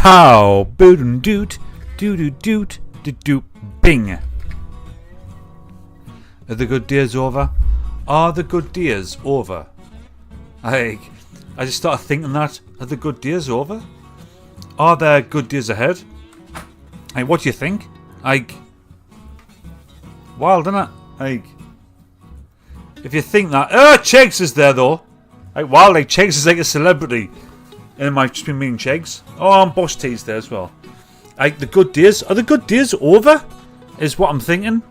Pow! Boot doot, doot doot doot bing. Are the good days over? Are the good days over? I just started thinking that. Are the good days over? Are there good days ahead? Hey, what do you think? Wild, isn't it? If you think that. Chegs is there though. Wild, Chegs is like a celebrity. And my just been meeting Chegs. Oh, and Boss T's there as well. The good days. Are the good days over? Is what I'm thinking.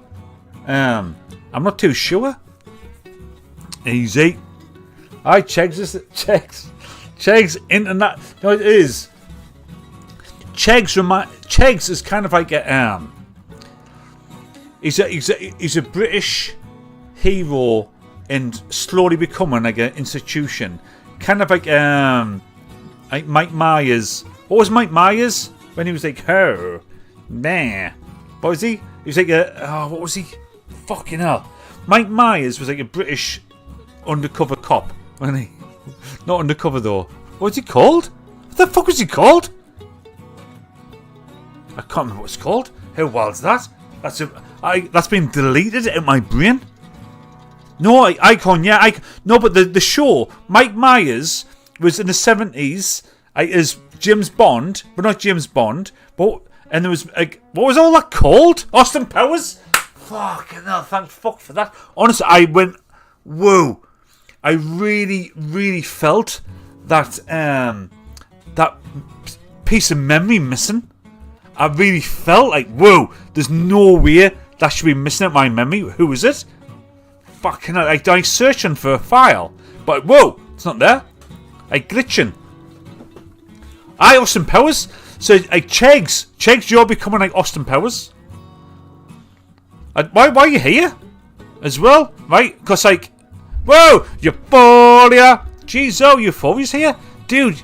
I'm not too sure. Easy. Chegs is Chegs. Chegs internet. No, it is. Chegs is kind of like a he's a British hero and slowly becoming like an institution. Kind of like Mike Myers. What was Mike Myers when he was like her? Nah. What was he? He was like what was he? Fucking hell. Mike Myers was like a British undercover cop, wasn't he? Not undercover though. What was he called? What the fuck was he called? I can't remember what it's called. How wild's that? That's been deleted out of my brain. No, Icon, yeah. No, but the show, Mike Myers was in the 70s as James Bond, but not James Bond. And there was, what was all that called? Austin Powers? Fucking hell, thank fuck for that. Honestly, I went, whoa. I really, really felt that that piece of memory missing. I really felt like, whoa, there's no way that should be missing out my memory. Who is it? Fucking hell, I'm searching for a file. But, whoa, it's not there. Glitching. Austin Powers. So, Chegs, you're becoming like Austin Powers. Why are you here? As well, right? Because, whoa, Euphoria. Jeez, Euphoria's here. Dude,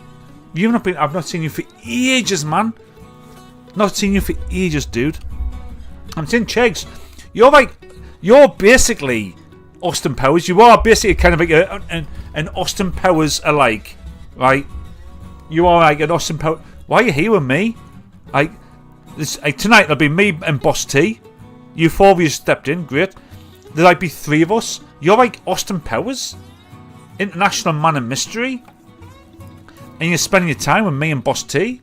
I've not seen you for ages, man. Not seen you for ages, dude. I'm saying, Chegs, you're basically Austin Powers. You are basically kind of like an Austin Powers alike, right? You are like an Austin Powers. Why are you here with me? Tonight there'll be me and Boss T. Euphoria stepped in, great. There'll be three of us. You're like Austin Powers, international man of mystery, and you're spending your time with me and Boss T.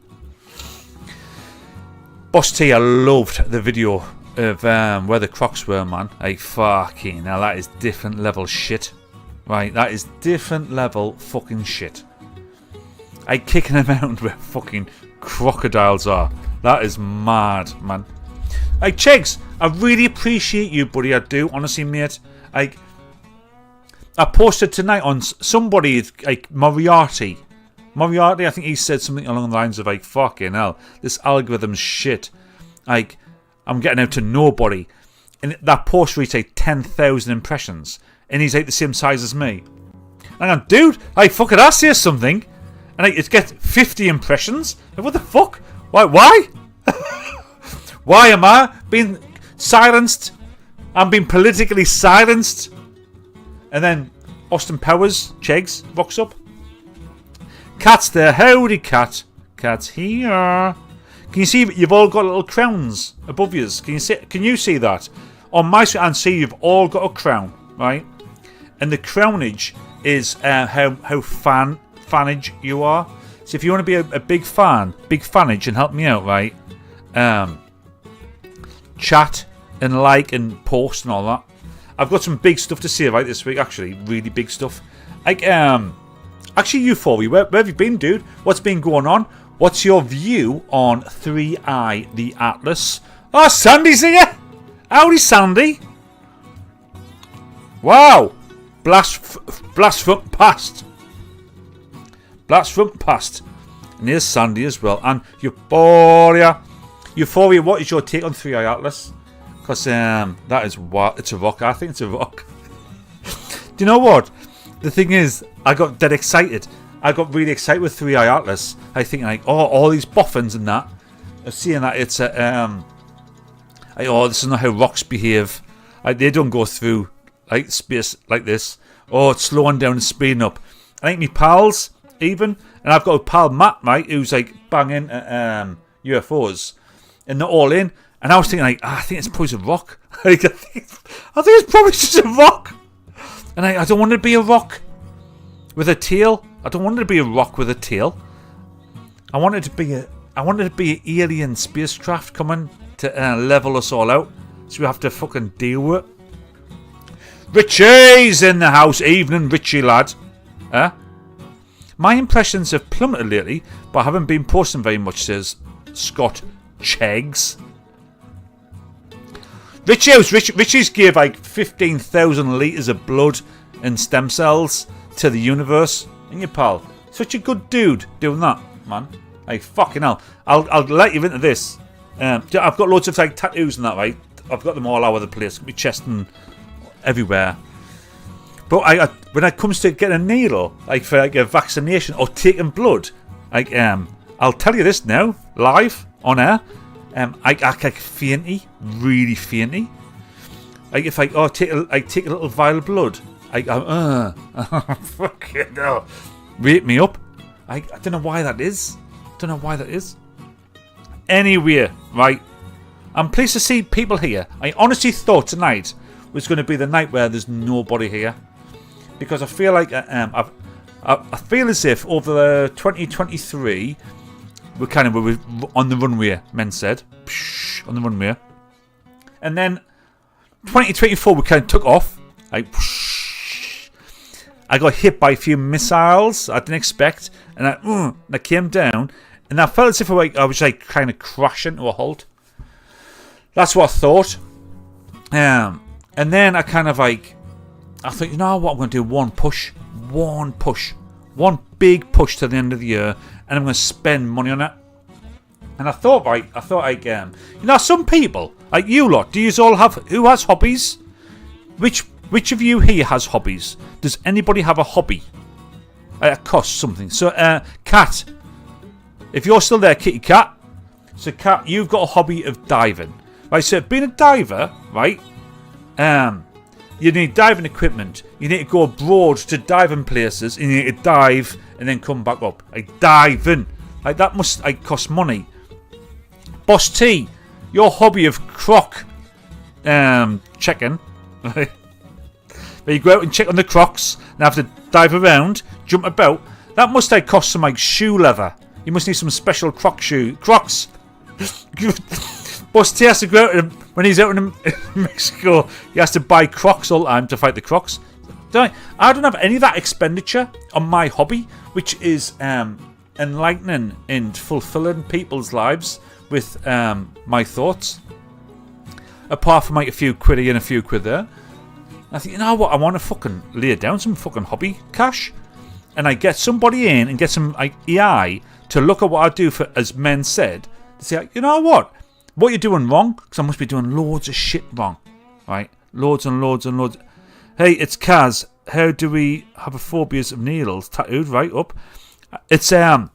Boss T, I loved the video of where the Crocs were, man. Fucking hell, that is different level shit. Right, that is different level fucking shit. Kicking around where fucking crocodiles are. That is mad, man. Chegs, I really appreciate you, buddy. I do, honestly, mate. I posted tonight on somebody, Moriarty, I think he said something along the lines of fucking hell, this algorithm's shit. I'm getting out to nobody. And that post reached 10,000 impressions. And he's the same size as me. And I'm, dude, fucking I say something. And it gets 50 impressions. What the fuck? Why? Why am I being silenced? I'm being politically silenced. And then Austin Powers, Chegs, rocks up. Cat's there. Howdy, cat. Cat's here. Can you see you've all got little crowns above you? Can you see that? On my screen, and see you've all got a crown, right? And the crownage is how fanage you are. So if you want to be a big fanage and help me out, right? Chat and like and post and all that. I've got some big stuff to say right this week. Actually, really big stuff. Actually, Euphoria, where have you been, dude? What's been going on? What's your view on 3i, the Atlas? Oh, Sandy's here! Howdy, Sandy! Wow! Blast from past. Blast from past. And here's Sandy as well. And Euphoria. Euphoria, what is your take on 3i Atlas? Because that is what it's a rock. I think it's a rock. Do you know what? The thing is, I got dead excited. I got really excited with 3i Atlas. I think all these boffins and that. Seeing that it's this is not how rocks behave. They don't go through space like this. Oh, it's slowing down and speeding up. I think my pals even And I've got a pal, Matt, right, who's like banging at UFOs. And they're all in. And I was thinking, like, I think it's probably a rock. Like, I think it's probably just a rock. And I don't want it to be a rock with a tail. I don't want it to be a rock with a tail. I want it to be an alien spacecraft coming to level us all out. So we have to fucking deal with it. Richie's in the house. Evening, Richie lad. My impressions have plummeted lately, but I haven't been posting very much, says Scott Cheggs. Richie's gave like 15,000 litres of blood and stem cells to the universe. Ain't you, pal? Such a good dude doing that, man. Like, fucking hell. I'll let you into this. I've got loads of like tattoos and that, right? I've got them all over the place. My chest and everywhere. But when it comes to getting a needle, like for like a vaccination or taking blood, like I'll tell you this now, live on air. I act like fainty, really fainty. Like if I take a little vial of blood, fucking hell, wake me up. I don't know why that is. Anyway, right. I'm pleased to see people here. I honestly thought tonight was going to be the night where there's nobody here, because I feel like I feel as if over the 2023 we're on the runway. Men said on the runway, and then 2024 we kind of took off. I got hit by a few missiles I didn't expect, and I came down, and I felt as if I was like kind of crashing to a halt. That's what I thought. And then I kind of like, I thought, you know what, I'm going to do one big push to the end of the year, and I'm going to spend money on it. And I thought you know, some people, like you lot, do you all have, who has hobbies? Which of you here has hobbies? Does anybody have a hobby? It costs something. So, Kat, if you're still there, Kitty Cat. So, Kat, you've got a hobby of diving. Right, so being a diver, right, you need diving equipment. You need to go abroad to diving places. You need to dive and then come back up. Like diving. Like that must cost money. Boss T, your hobby of croc checking. Right? Where you go out and check on the crocs and have to dive around, jump about. That must cost some like shoe leather. You must need some special crocs. Boss T has to go out, and when he's out in Mexico, he has to buy Crocs all the time to fight the Crocs. I don't have any of that expenditure on my hobby, which is enlightening and fulfilling people's lives with my thoughts. Apart from like a few quid here and a few quid there. I think, you know what, I want to fucking lay down some fucking hobby cash, and I get somebody in and get some like AI to look at what I do for, as men said, to say, like, you know what you're doing wrong, because I must be doing loads of shit wrong, right? Loads and loads and loads. Hey, it's Kaz. How do we have a phobias of needles tattooed right up? It's I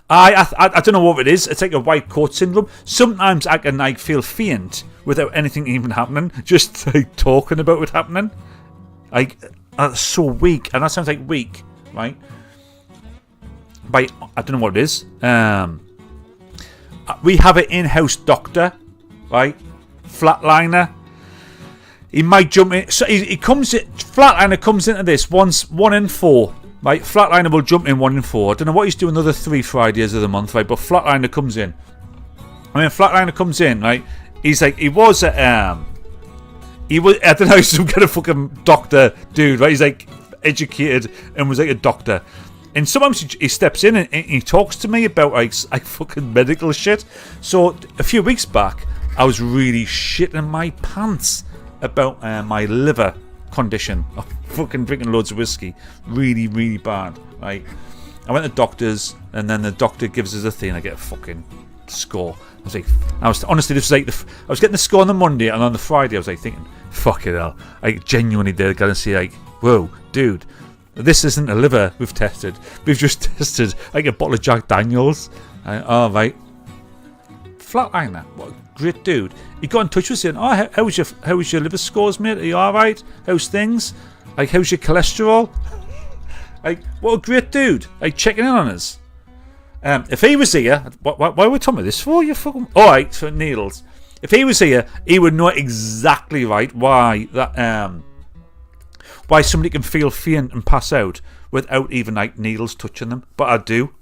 don't know what it is. It's like a white coat syndrome. Sometimes I can like feel faint without anything even happening, just like talking about it happening. Like that's so weak, and that sounds like weak, right? But I don't know what it is. We have an in-house doctor, right? Flatliner. He might jump in. So he comes in. Flatliner comes into this once 1 in 4. Right? Flatliner will jump in 1 in 4. I don't know what he's doing the other 3 Fridays of the month, right? But Flatliner comes in. I mean, Flatliner comes in, right? He's like, I don't know, he's some kind of fucking doctor dude, right? He's like educated and was like a doctor. And sometimes he steps in and he talks to me about like fucking medical shit. So a few weeks back, I was really shitting my pants about my liver condition. Of fucking drinking loads of whiskey, really, really bad. Right? I went to the doctors, and then the doctor gives us a thing. I get a fucking score. I was honestly, this was like I was getting the score on the Monday, and on the Friday, I was like thinking, fucking hell. I genuinely did gotta see like, whoa, dude. This isn't a liver we've tested. We've just tested like a bottle of Jack Daniels. Oh, right. Flatliner. What a great dude. He got in touch with us saying, oh, how's your liver scores, mate? Are you alright? How's things? Like, how's your cholesterol? Like, what a great dude. Like, checking in on us. If he was here, why are we talking about this for? You fucking. Alright, for needles. If he was here, he would know exactly right why that why somebody can feel faint and pass out without even like needles touching them. But I do.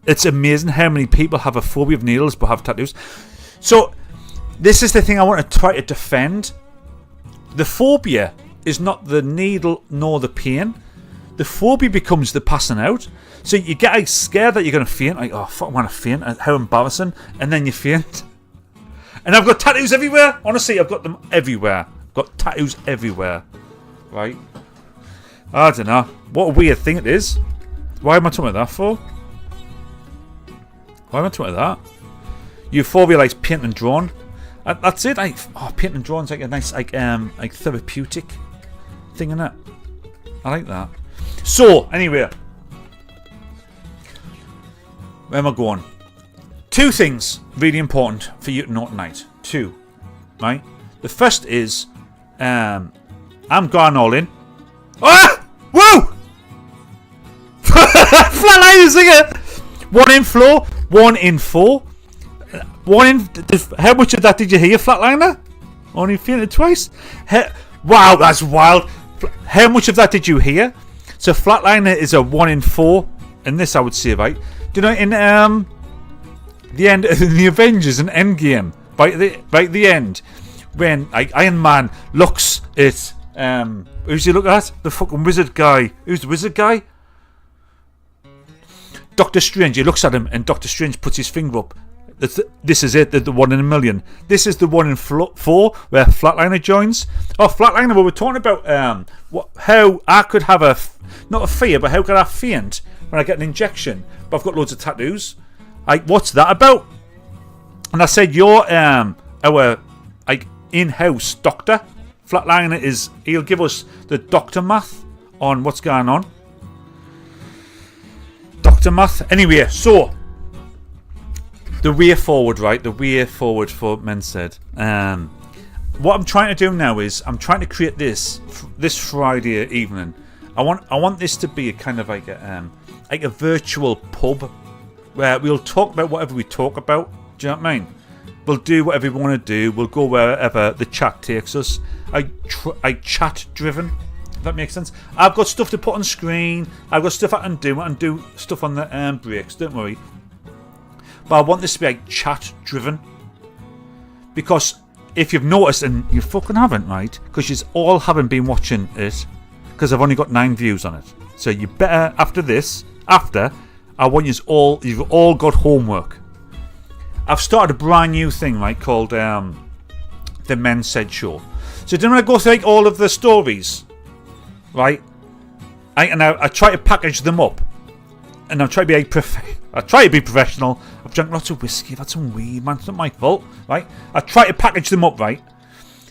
It's amazing how many people have a phobia of needles but have tattoos. So this is the thing I want to try to defend. The phobia is not the needle nor the pain. The phobia becomes the passing out. So you get like, scared that you're going to faint. Like, oh, fuck, I want to faint. How embarrassing. And then you faint. And I've got tattoos everywhere. Honestly, I've got them everywhere. I've got tattoos everywhere. Right? I don't know. What a weird thing it is. Why am I talking about that for? Why am I talking about that? Euphoria likes paint and drawn. That's it. Paint and drawing's like a nice like therapeutic thing, innit? I like that. So, anyway. Where am I going? 2 things really important for you to know tonight. 2. Right? The first is I'm going all in. Ah! Woo! Flatliners again! 1 in floor, 1 in 4. 1 in. How much of that did you hear, Flatliner? Only fainted twice? Wow, that's wild. How much of that did you hear? So Flatliner is a 1 in 4. And this I would say, right? Do you know in the end of the Avengers and Endgame, by the end, when Iron Man looks at who's he look at? The fucking wizard guy. Who's the wizard guy? Doctor Strange. He looks at him and Doctor Strange puts his finger up. This is it, the 1 in a million. This is the 1 in 4 where Flatliner joins. Oh, Flatliner, we were talking about how I could have not a fear, but how could I faint when I get an injection? But I've got loads of tattoos. What's that about? And I said, you're our in-house doctor. Flatliner he'll give us the doctor math on what's going on. Doctor math. Anyway, so the way forward, right? The way forward for Men Said. What I'm trying to do now is I'm trying to create this Friday evening. I want this to be a kind of like a virtual pub where we'll talk about whatever we talk about. Do you know what I mean? We'll do whatever we want to do. We'll go wherever the chat takes us. I chat driven. If that makes sense. I've got stuff to put on screen. I've got stuff I can do. I can do stuff on the breaks. Don't worry. But I want this to be like chat driven. Because if you've noticed, and you fucking haven't, right? Because you all haven't been watching it. Because I've only got 9 views on it. So you better, I want you've all got homework. I've started a brand new thing, right, called the Men Said Show. So do you want to go through like, all of the stories, right? I try to package them up, and I'm trying to be professional. I've drunk lots of whiskey. I've had some weed, man. It's not my fault, right? I try to package them up, right?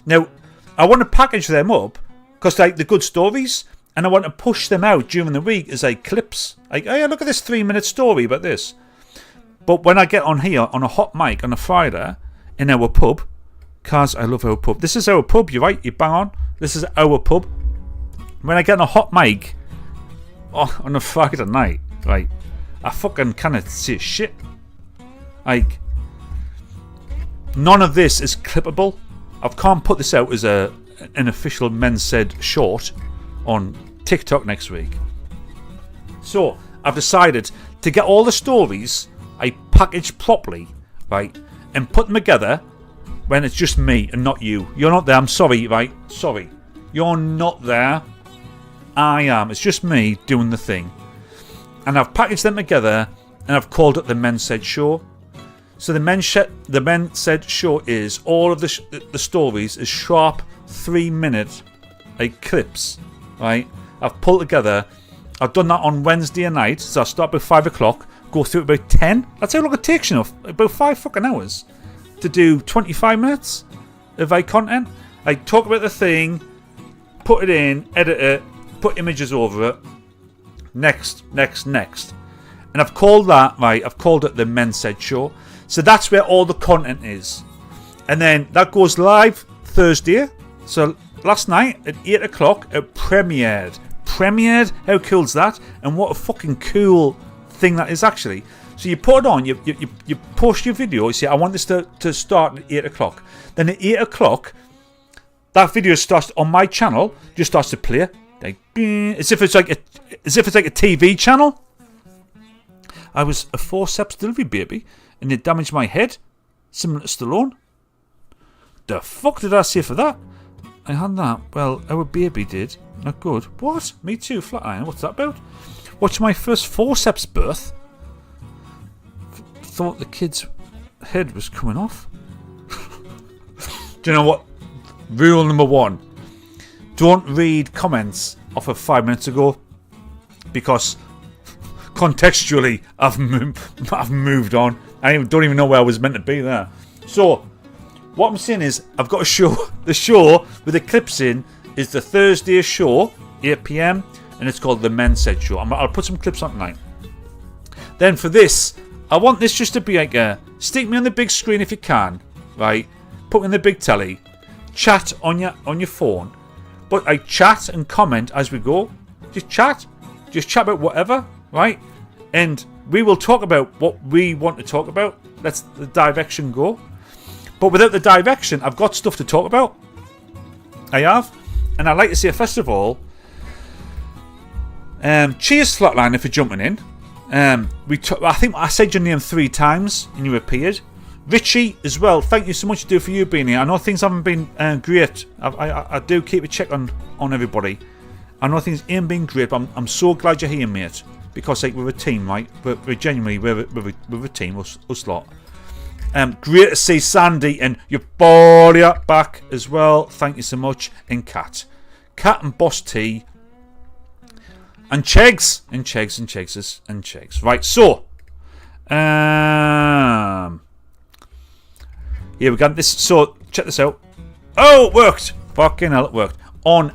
Now, I want to package them up because like the good stories, and I want to push them out during the week as like clips. Like, hey, look at this 3-minute story about this. But when I get on here on a hot mic on a Friday in our pub, cause I love our pub. This is our pub, you're right, you bang on. This is our pub. When I get on a hot mic on a Friday night, right, I fucking cannot say shit. Like, none of this is clippable. I can't put this out as an official Men Said short on TikTok next week. So I've decided to get all the stories I package properly, right, and put them together when it's just me and not you. You're not there. I'm sorry, right? Sorry. You're not there. I am. It's just me doing the thing. And I've packaged them together and I've called it the Men Said Show. So the Men Said Show is all of the stories is sharp 3-minute like clips, right? I've pulled together. I've done that on Wednesday night, so I start about 5 o'clock, go through about 10. That's how long it takes, you know, about 5 fucking hours to do 25 minutes of content. I talk about the thing, put it in, edit it, put images over it. Next. And I've called that, right, I've called it the Men Said Show. So that's where all the content is. And then that goes live Thursday. So last night at 8 o'clock it premiered. premiered. How cool's that? And what a fucking cool thing that is actually. So you put it on, you post your video, you say, I want this to start at 8 o'clock. Then at 8 o'clock, that video starts on my channel, just starts to play. Like, as if it's like a TV channel. I was a forceps delivery baby, and it damaged my head, similar to Stallone. The fuck did I say for that? I had that. Well, our baby did. Not good. What? Me too, Flatiron. What's that about? Watched my first forceps birth. Thought the kid's head was coming off. Do you know what? Rule number 1. Don't read comments off of 5 minutes ago. Because contextually, I've moved on. I don't even know where I was meant to be there. So, what I'm saying is, I've got a show. The show with the clips in is the Thursday show, 8 PM. And it's called The Men Said Show. I'll put some clips on tonight. Then for this, I want this just to be like stick me on the big screen if you can, right? Put me on the big telly, chat on your phone, but I chat and comment as we go. Just chat about whatever, right? And we will talk about what we want to talk about. Let's the direction go. But without the direction, I've got stuff to talk about. I have, and I'd like to say first of all, cheers Flatline if you're jumping in. I think I said your name 3 times and you appeared. Richie as well, thank you so much for you being here. I know things haven't been great. I do keep a check on everybody. I know things ain't been great, but I'm so glad you're here, mate. Because like we're a team, right? We're genuinely we're a team, us lot. Great to see Sandy and your body back as well. Thank you so much. And Kat and Boss T. And Chegs. Right, so here we got this. So check this out. Oh, it worked. Fucking hell, it worked. On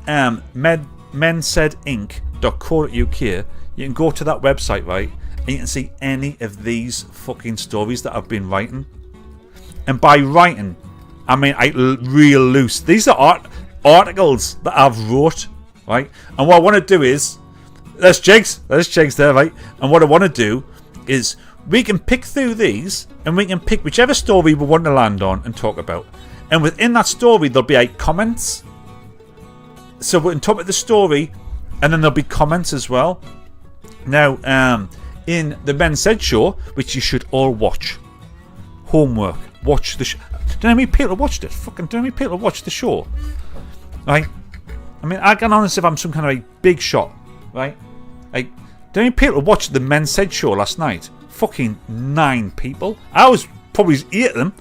mensaidinc.co.uk, you can go to that website, right? And you can see any of these fucking stories that I've been writing. And by writing, I mean real loose. These are articles that I've wrote, right? And what I want to do is, there's Jigs there, right? And what I want to do is we can pick through these and we can pick whichever story we want to land on and talk about. And within that story, there'll be like comments. So we can talk about the story and then there'll be comments as well. Now, in the Men Said show, which you should all watch. Homework. Watch the show. Don't know how many people watched it. Fucking don't know how many people watched the show. Right? I mean, I can honestly if I'm some kind of a big shot. Right? Like, don't many people watched the Men Said show last night? Fucking 9 people. I was probably 8 of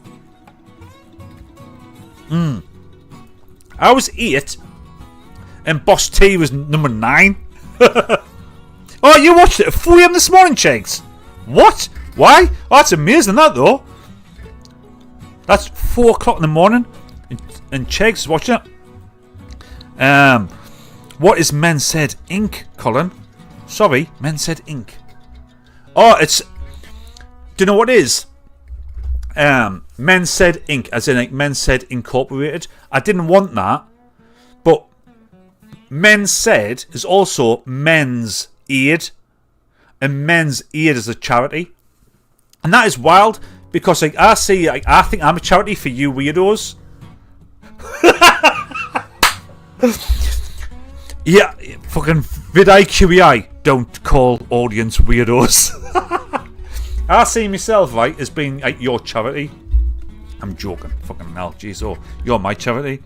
them. I was 8, and Boss T was number 9. Oh, you watched it at 4 AM this morning, Chegs? What? Why? Oh, that's amazing, that though. That's 4 o'clock in the morning, and Chegs is watching it. What is Men Said Inc., Colin? Sorry, Men Said Inc. Oh, it's... Do you know what it is? Men Said Inc. As in like Men Said Incorporated. I didn't want that. But Men Said is also Men's Aid. And Men's Aid is a charity. And that is wild. Because like I think I'm a charity for you weirdos. Yeah, fucking vidIQEI. Don't call audience weirdos. I see myself, right, as being like your charity. I'm joking. Fucking hell, jeez. Oh, you're my charity.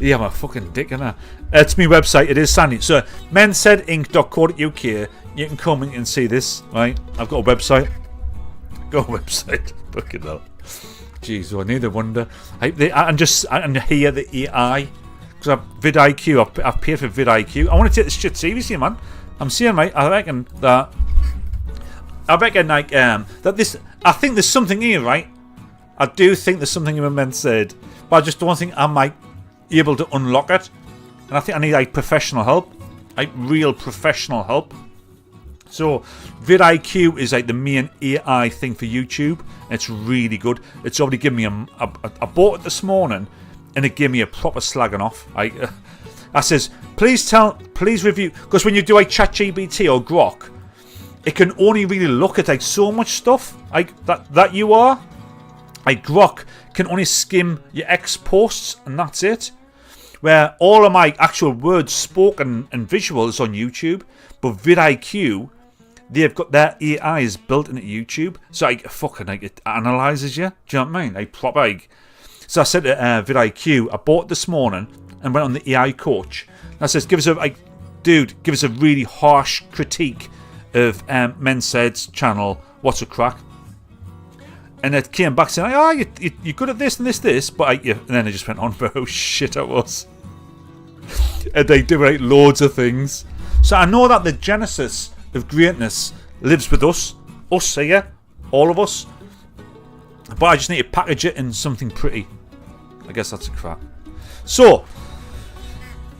Yeah, I'm a fucking dick, innit? It's my website. It is Sandy. So, mensaidinc.co.uk. You can come and see this, right? I've got a website. Fucking hell. Jeez, oh, I need to wonder. I hear the AI. Because vidIQ, I've paid for vidIQ. I want to take this shit seriously, man. I'm saying, right, I reckon like, that this, I think there's something here, right? I do think there's something in Men Said, but I just don't think I might be able to unlock it. And I think I need, like, professional help. Like, real professional help. So vidIQ is like the main AI thing for YouTube. It's really good. It's already given me I bought it this morning, and it gave me a proper slagging off. I says, please review, because when you do like ChatGPT or Grok, it can only really look at like so much stuff like that you are. Like Grok can only skim your X posts and that's it. Where all of my actual words spoken and visuals on YouTube, but vidIQ, they've got their AI is built into YouTube, so like fucking like it analyzes you. Do you know what I mean? Like proper like. So I said to vidIQ, I bought it this morning and went on the AI coach. And I says, give us a really harsh critique of Men Said's channel, What's a Crack? And it came back saying, oh, you're good at this and this, but and then it just went on for how shit I was. And they do like loads of things. So I know that the genesis of greatness lives with us here, all of us. But I just need to package it in something pretty. I guess that's a crap. So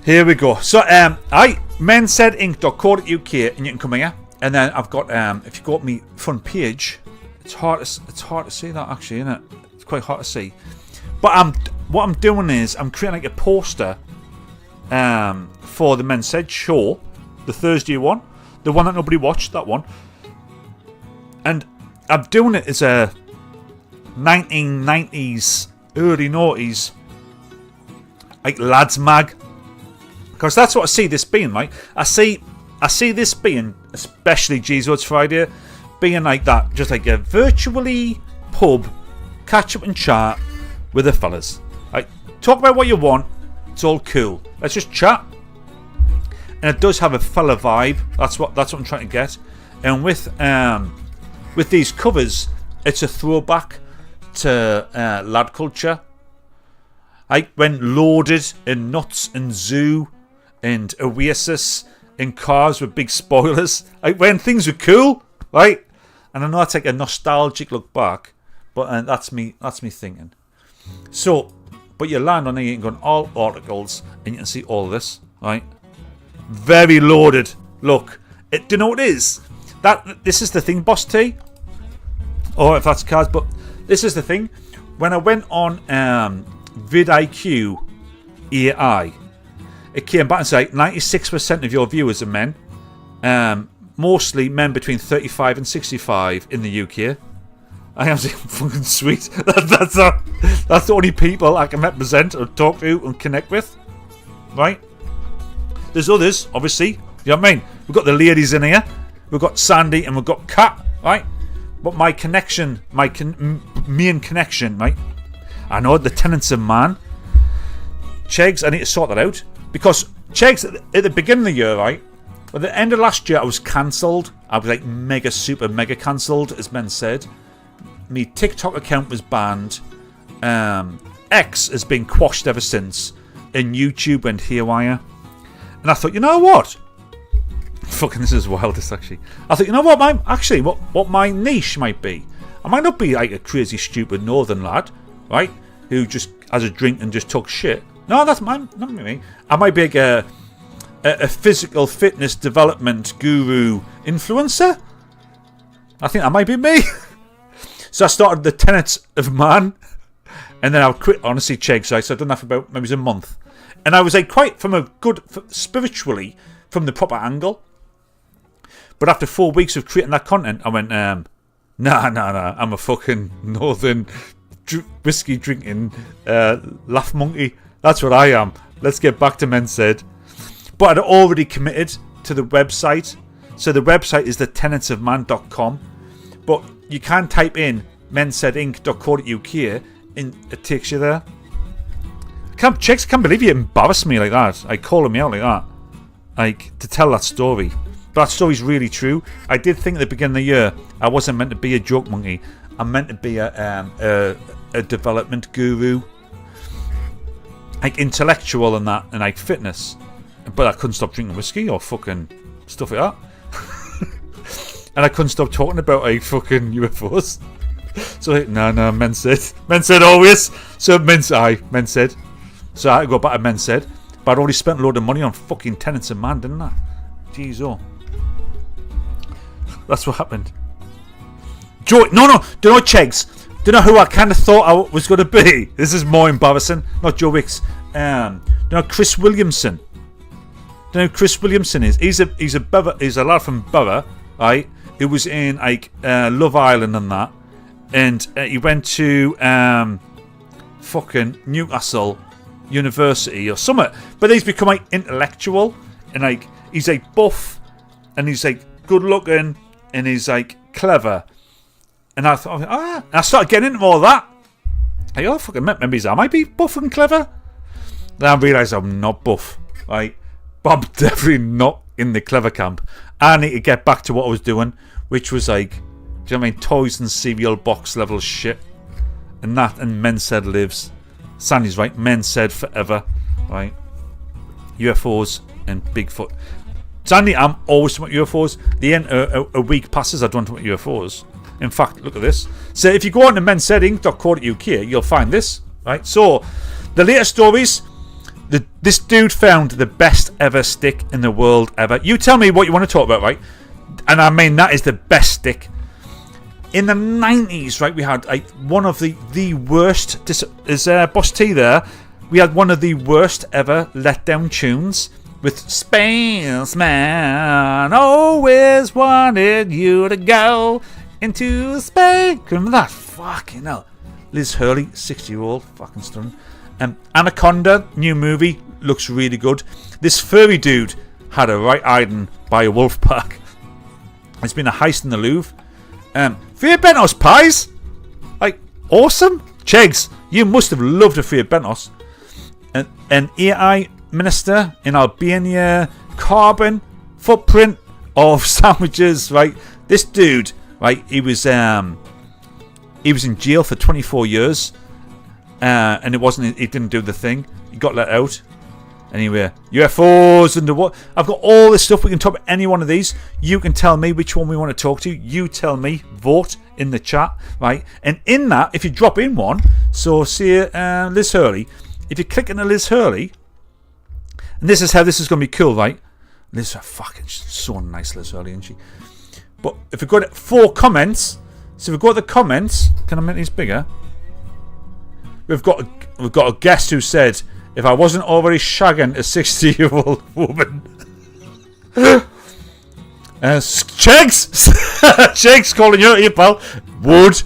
here we go. So mensaidinc.co.uk, and you can come here. And then I've got if you go up my front page, it's hard to see that actually, isn't it? It's quite hard to see. But what I'm doing is I'm creating like a poster for the Men Said show, the Thursday one, the one that nobody watched, that one. And I'm doing it as a 1990s, early noughties, like lads mag, because that's what I see this being, right? I see this being, especially Jesus Friday, being like that, just like a virtually pub catch up and chat with the fellas. Like, talk about what you want. It's all cool. Let's just chat. And it does have a fella vibe. That's what I'm trying to get. And with these covers, it's a throwback to lad culture. Like when Loaded and Nuts and Zoo and Oasis in cars with big spoilers. Like when things were cool, right? And I know that's like a nostalgic look back, but that's me thinking. So, but you land on here, you can go on all articles and you can see all this, right? Very loaded. Look, do you know what it is? This is the thing, Boss T. Or if that's cards, but this is the thing. When I went on vidIQ AI, it came back and said 96% of your viewers are men. Mostly men between 35 and 65 in the UK. I am fucking sweet. That's the only people I can represent or talk to and connect with. Right? There's others, obviously. You know what I mean? We've got the ladies in here. We've got Sandy and we've got Kat. Right? But my connection, main connection, right? I know the tenants of man. Chegs, I need to sort that out. Because Chegs, at the beginning of the year, right? At the end of last year, I was cancelled. I was like mega cancelled, as Men Said. My TikTok account was banned. X has been quashed ever since. And YouTube went haywire. And I thought, you know what? Fucking, this is wildest actually. I thought, you know what? What my niche might be. I might not be like a crazy, stupid northern lad, right? Who just has a drink and just talks shit. No, that's not me. I might be like a physical fitness development guru influencer. I think that might be me. So I started the Tenets of Man, and then I quit. Honestly, Chegg. So I've done that for about maybe a month, and I was like quite from a good spiritually from the proper angle. But after 4 weeks of creating that content, I went, nah. I'm a fucking northern whiskey drinking laugh monkey. That's what I am. Let's get back to Men Said. But I'd already committed to the website. So the website is thetenantsofman.com. But you can type in mensaidinc.co.uk and it takes you there. Chicks can't believe you embarrassed me like that. Like calling me out like that. Like to tell that story. But that story's really true. I did think at the beginning of the year I wasn't meant to be a joke monkey. I'm meant to be a development guru. Like intellectual and that, and like fitness. But I couldn't stop drinking whiskey or fucking stuff like that. And I couldn't stop talking about like fucking UFOs. So like, no, Men Said always. So Men Said. So I had to go back to Men Said. But I'd already spent a load of money on fucking Tenants of Man, didn't I? Jeez, oh. That's what happened. Joy, no, do you know Chegs? Do you know who I kind of thought I was going to be? This is more embarrassing. Not Joe Wicks. Do you know Chris Williamson? Do you know who Chris Williamson is? He's a lad from Borough, right? Who was in like Love Island and that, and he went to fucking Newcastle University or something. But he's become like intellectual, and like he's like buff, and he's like good looking, and he's like clever. And I thought, and I started getting into all that. Like, oh, fucking maybe I might be buff and clever. Then I realised I'm not buff, right? But I'm definitely not in the clever camp. I need to get back to what I was doing, which was like, do you know what I mean? Toys and cereal box level shit. And that, and Men Said lives. Sandy's right, Men Said forever, right? UFOs and Bigfoot. Sandy, I'm always talking about UFOs. The end a week passes, I don't talk about UFOs. In fact, look at this. So if you go on to mensaidinc.co.uk, you'll find this, right? So, the latest stories. This dude found the best ever stick in the world ever. You tell me what you want to talk about, right? And I mean, that is the best stick. In the 90s, right, we had like one of the worst. Is Boss T there? We had one of the worst ever letdown tunes with Spaceman. Always wanted you to go into space. Remember that? Fucking hell. Liz Hurley, 60-year-old, fucking stunning. Anaconda, new movie, looks really good. This furry dude had a right hiding by a wolf pack. There's been a heist in the Louvre. Fia Bentos pies, like awesome. Chegs, you must have loved a Fia Bentos. An AI minister in Albania, carbon footprint of sandwiches. Right, this dude, right, he was in jail for 24 years. And he didn't do the thing. He got let out. Anyway, UFOs and the what? I've got all this stuff. We can talk about any one of these. You can tell me which one we want to talk to. You tell me. Vote in the chat, right? And in that, if you drop in one, so see Liz Hurley. If you click into Liz Hurley, and this is how this is going to be cool, right? Liz, fucking so nice, Liz Hurley, isn't she? But if we go to 4 comments, so if we go to the comments, can I make these bigger? We've got a guest who said, if I wasn't already shagging a 60-year-old woman. Chegs! Chegs calling you out here, pal. Would.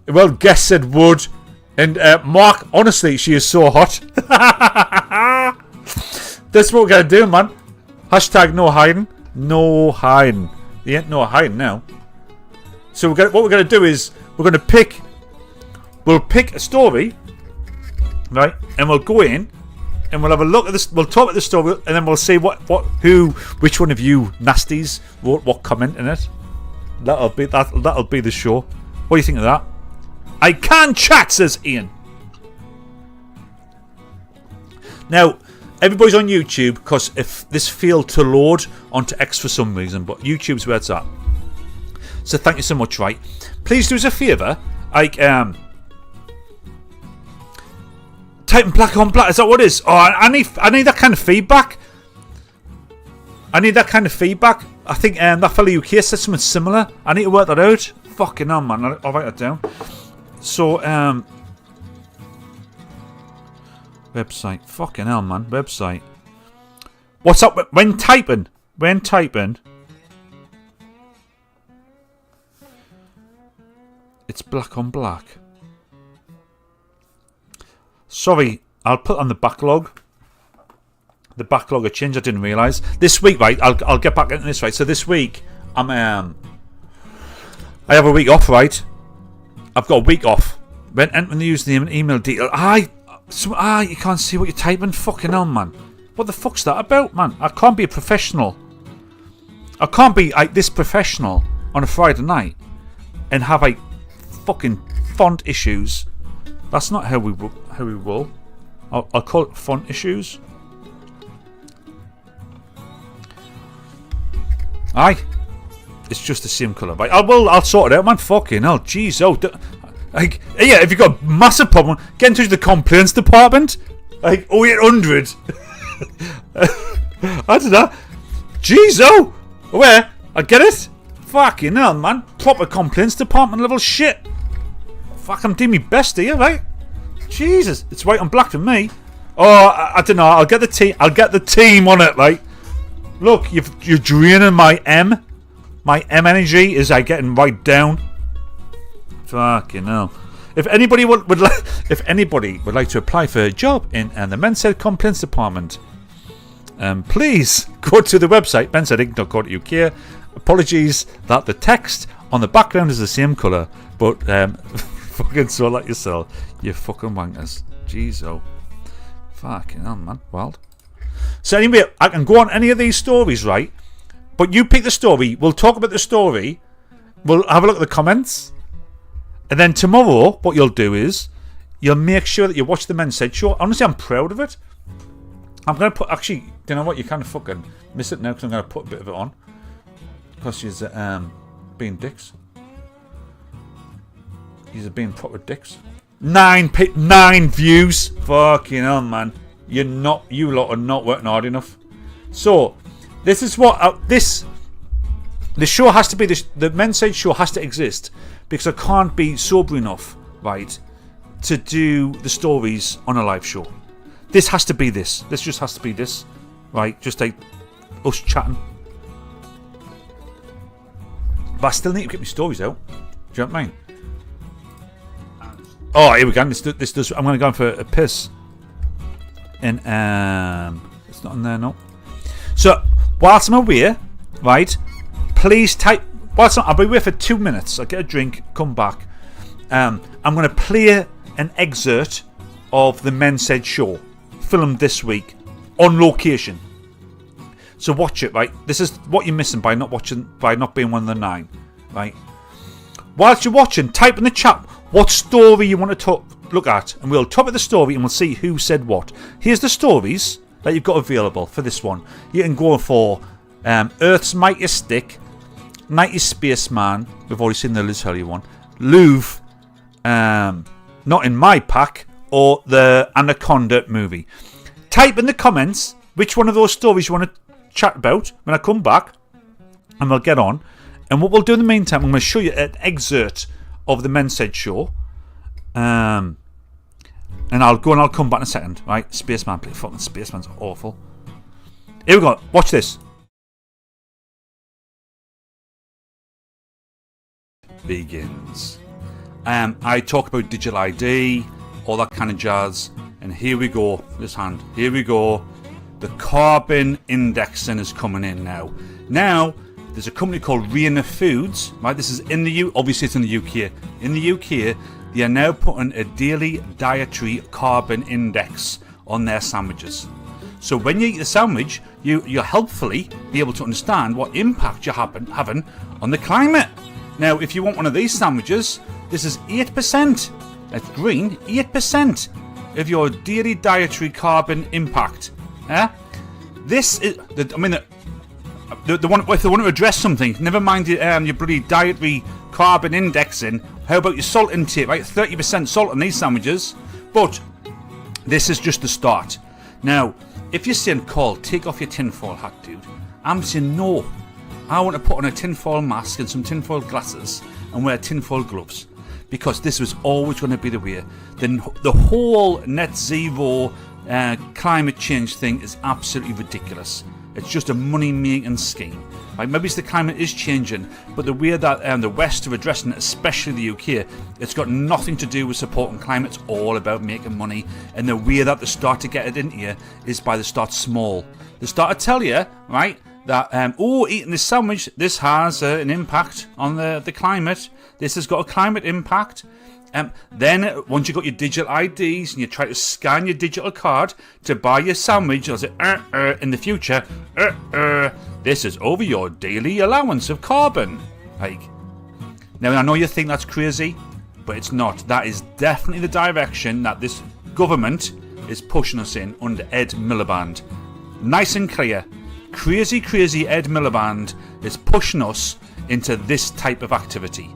Well, guest said would. And Mark, honestly, she is so hot. That's what we're going to do, man. Hashtag no hiding. No hiding. There ain't no hiding now. So what we're going to do is, we're going to pick... We'll pick a story, right? And we'll go in, and we'll have a look at this. We'll talk about the story, and then we'll see which one of you nasties wrote what comment in it. That'll be the show. What do you think of that? I can chat, says Ian. Now, everybody's on YouTube because if this failed to load onto X for some reason, but YouTube's where it's at. So thank you so much, right? Please do us a favour, like type in black on black. Is that what it is? Oh, I need that kind of feedback. I think that fella UK said something similar. I need to work that out. Fucking hell, man. I'll write that down. So, website. Fucking hell, man. Website. What's up when typing? It's black on black. Sorry, I'll put on the backlog. The backlog of change. I didn't realise. This week, right? I'll get back into this, right? So this week, I have a week off, right? I've got a week off. When entering the username and email detail, you can't see what you're typing. Fucking hell, man. What the fuck's that about, man? I can't be a professional. I can't be like this professional on a Friday night and have like fucking font issues. That's not how we roll. I'll call it font issues. Aye, it's just the same colour. Right? I'll sort it out, man. Fucking hell, jeez. If you've got a massive problem, get in touch with the complaints department. Like 0800. I don't know. Jeez, where? I get it. Fucking hell, man. Proper complaints department level shit. Fuck, I'm doing my best here, right? Jesus, it's white on black for me. Oh, I don't know. I'll get the team. I'll get the team on it, right? Look, you're draining my M. My M energy is getting right down. Fucking hell. If anybody would like to apply for a job in the Men's Health Complaints Department, please go to the website mensaidinc.co.uk. Apologies that the text on the background is the same colour, but fucking sort like yourself, you fucking wankers. Jeez, oh. Fucking hell, man. Wild. So anyway, I can go on any of these stories, right? But you pick the story. We'll talk about the story. We'll have a look at the comments. And then tomorrow, what you'll do is you'll make sure that you watch the Men's Head show. Honestly, I'm proud of it. I'm going to put... Actually, do you know what? You kind of fucking miss it now because I'm going to put a bit of it on. Because she's being dicks. He's being proper dicks. 9 views. Fucking hell, man. You lot are not working hard enough. So, this is what... the show has to be... The Men's Head show has to exist. Because I can't be sober enough, right, to do the stories on a live show. This has to be this. This just has to be this, right? Just like us chatting. But I still need to get my stories out. Do you know what I mean? Oh, here we go. This does. I'm going to go in for a piss. And it's not in there, no. So whilst I'm away, right? Please type. I'll be away for 2 minutes. I'll get a drink, come back. I'm going to play an excerpt of the Men's Head show, filmed this week, on location. So watch it, right? This is what you're missing by not being one of the 9, right? Whilst you're watching, type in the chat what story you want to look at, and we'll top of the story and we'll see who said what. Here's the stories that you've got available for this one. You can go for Earth's Mightiest Stick, 90s Spaceman, we've already seen the Liz Hurley one, Louvre, Not in My Pack, or the Anaconda movie. Type in the comments which one of those stories you want to chat about when I come back, and we'll get on. And what we'll do in the meantime, I'm going to show you an excerpt of the Men's Head show, and I'll come back in a second, right? Spaceman, fucking Spaceman's awful. Here we go, watch this. Begins. I talk about digital ID, all that kind of jazz, and here we go. This hand. Here we go. The carbon indexing is coming in now. Now, there's a company called Reina Foods, right? This is in the obviously it's in the UK. In the UK, they are now putting a daily dietary carbon index on their sandwiches. So when you eat the sandwich, you'll helpfully be able to understand what impact you're having on the climate. Now, if you want one of these sandwiches, this is 8%. That's green, 8% of your daily dietary carbon impact. This is, I mean, the one, if they want to address something, never mind your bloody dietary carbon indexing. How about your salt intake, right? 30% salt on these sandwiches. But this is just the start. Now, if you're saying, Carl, take off your tinfoil hat, dude, I'm saying no. I want to put on a tinfoil mask and some tinfoil glasses and wear tinfoil gloves, because this was always going to be the way. The whole net zero climate change thing is absolutely ridiculous. It's just a money-making scheme. Like, maybe the climate is changing, but the way that the West are addressing it, especially the UK, it's got nothing to do with supporting climate. It's all about making money. And the way that they start to get it into you is by they start small. They start to tell you, right, that, eating this sandwich, this has an impact on the climate. This has got a climate impact. Then, once you've got your digital IDs and you try to scan your digital card to buy your sandwich, you'll say, in the future, this is over your daily allowance of carbon. Like, now, I know you think that's crazy, but it's not. That is definitely the direction that this government is pushing us in under Ed Miliband. Nice and clear. Crazy Ed Miliband is pushing us into this type of activity.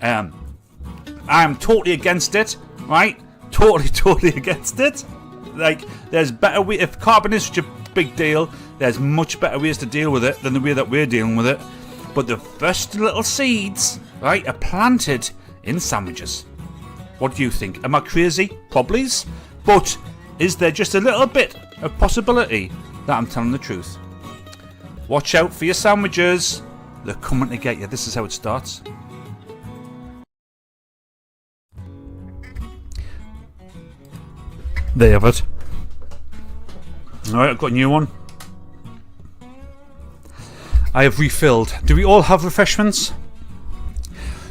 I'm totally against it, right? Totally against it. Like, there's better way. If carbon is such a big deal, there's much better ways to deal with it than the way that we're dealing with it. but the first little seeds, right, are planted in sandwiches. What do you think? Am I crazy? Probably. But is there just a little bit of possibility that I'm telling the truth? Watch out for your sandwiches. They're coming to get you. This is how it starts. There you have it. Alright, I've got a new one. I have refilled. Do we all have refreshments?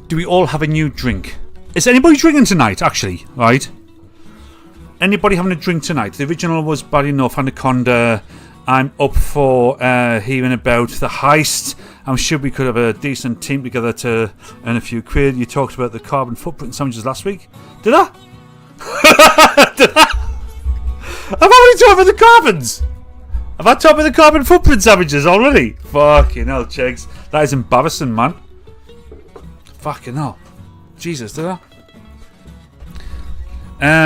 Do we all have a new drink? Is anybody drinking tonight, actually? Right? Anybody having a drink tonight? The original was bad enough. Anaconda. I'm up for hearing about the heist. I'm sure we could have a decent team together to earn a few quid. You talked about the carbon footprint sandwiches last week. Did I? Did I? I've already talked about the carbons. Have I talked about the carbon footprint sandwiches already? Fucking hell, Chegs. That is embarrassing, man. Fucking hell. Jesus, did I?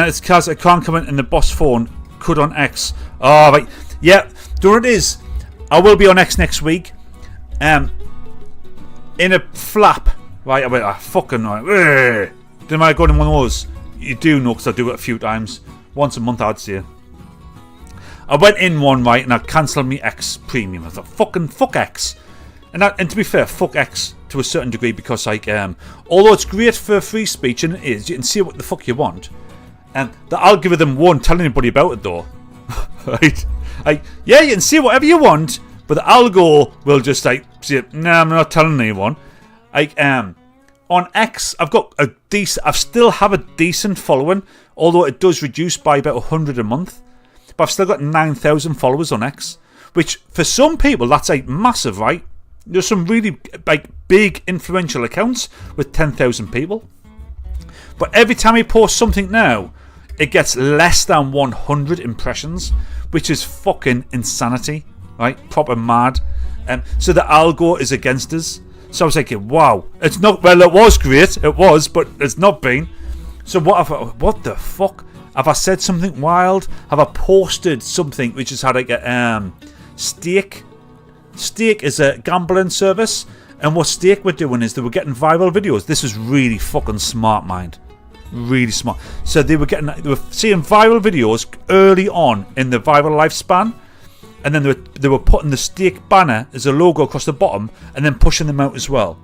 It's because I can't comment in the boss phone. Could on X. Oh, right. Yeah, there it is. I will be on X next week. In a flap. Right, I went, fucking right. Didn't I go in one of those? You do know, because I do it a few times. Once a month, I'd say. I went in one, right, and I cancelled my X premium. I thought, fuck X. And to be fair, fuck X to a certain degree, because, like, although it's great for free speech, and it is, you can see what the fuck you want, and the algorithm won't tell anybody about it, though. Right? Like, yeah, you can see whatever you want, but the algo will just, like, say, nah, I'm not telling anyone. Like, on X, I still have a decent following, although it does reduce by about 100 a month. But I've still got 9,000 followers on X, which for some people that's like massive, right? There's some really like big influential accounts with 10,000 people. But every time I post something now, it gets less than 100 impressions, which is fucking insanity, right? Proper mad. So the algo is against us. So I was like, wow, it's not. Well, it was great, it was, but it's not been. So what the fuck? Have I said something wild? Have I posted something which is how to get Stake? Stake is a gambling service, and what Stake were doing is they were getting viral videos. This is really fucking smart, mind. Really smart. So they were seeing viral videos early on in the viral lifespan, and then they were putting the Stake banner as a logo across the bottom, and then pushing them out as well.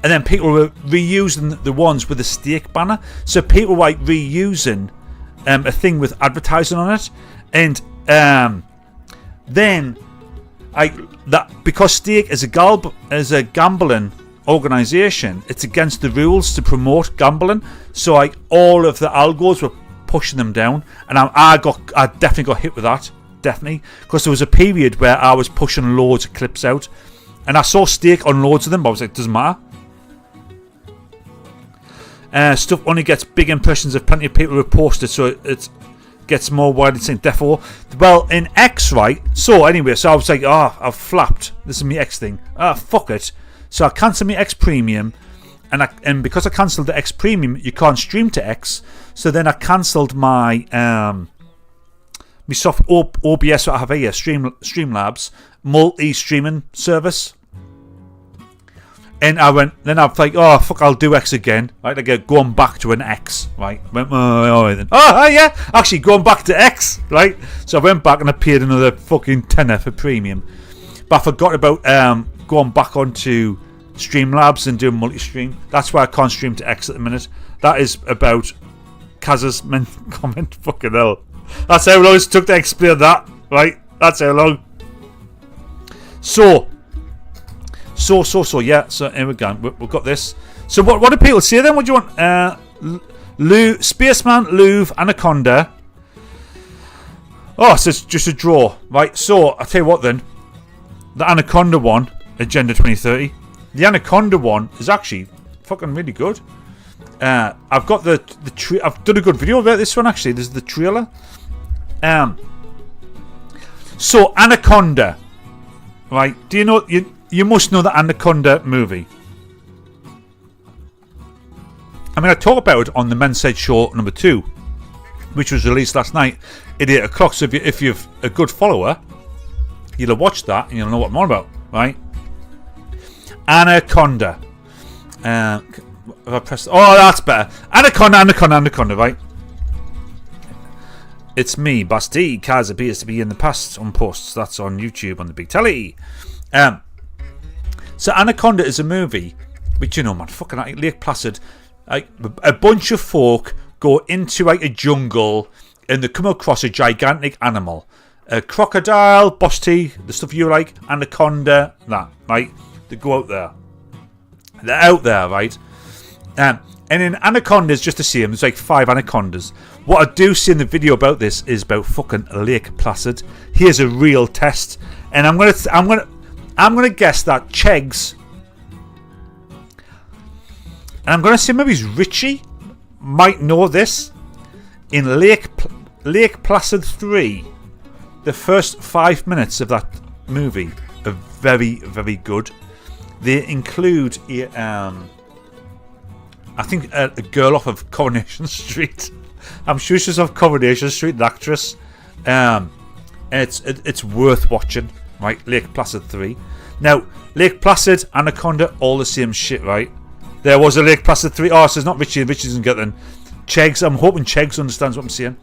And then people were reusing the ones with the Stake banner. So people were like reusing a thing with advertising on it. And then because Stake is a gambling organisation, it's against the rules to promote gambling. So like all of the algos were pushing them down. And I definitely got hit with that. Definitely. Because there was a period where I was pushing loads of clips out. And I saw Stake on loads of them, but I was like, it doesn't matter. Stuff only gets big impressions if plenty of people repost it, so it gets more widely seen. Therefore, well, in X, right? So anyway, so I was like, I've flapped. This is my X thing. Fuck it. So I cancelled my X Premium, and because I cancelled the X Premium, you can't stream to X. So then I cancelled my my soft OBS that I have here, Streamlabs multi-streaming service. And I was like, oh fuck, I'll do X again. Right, like going back to an X. Right, yeah, actually going back to X. Right, so I went back and I paid another fucking tenner for premium. But I forgot about going back onto Streamlabs and doing multi-stream. That's why I can't stream to X at the minute. That is about Kaz's comment. Fucking hell. That's how long it took to explain that. Right, that's how long. So yeah, so here we go. We've got this. So what do people say then? What do you want? Spaceman, Louvre, Anaconda. Oh, so it's just a draw. Right, so I'll tell you what then. The Anaconda one, Agenda 2030. The Anaconda one is actually fucking really good. I've got I've done a good video about this one actually. This is the trailer. So Anaconda. Right, do you know... You must know the Anaconda movie. I mean, I talked about it on the Men Said Show number 2, which was released last night at 8 o'clock. So if you're a good follower, you'll have watched that and you'll know what I'm on about, right? Anaconda. Have I pressed? Oh, that's better. Anaconda, right? It's me, Basti. Kaz appears to be in the past on posts. That's on YouTube on the big telly. So Anaconda is a movie, which, you know, man, fucking Lake Placid. Like, a bunch of folk go into like a jungle and they come across a gigantic animal. A crocodile, Basti, the stuff you like, anaconda, that, right? They go out there. They're out there, right? And in anacondas, just to see them, there's like 5 anacondas. What I do see in the video about this is about fucking Lake Placid. Here's a real test, and I'm gonna guess that Chegs, and I'm gonna say maybe Richie might know this. In Lake Placid 3, the first 5 minutes of that movie are very, very good. They include I think a girl off of Coronation Street. I'm sure she's off Coronation Street, the actress. It's worth watching, right? Lake Placid 3. Now, Lake Placid, Anaconda, all the same shit, right? There was a Lake Placid 3. Oh, so it's not Richie. Richie doesn't get them. Chegs, I'm hoping Chegs understands what I'm saying.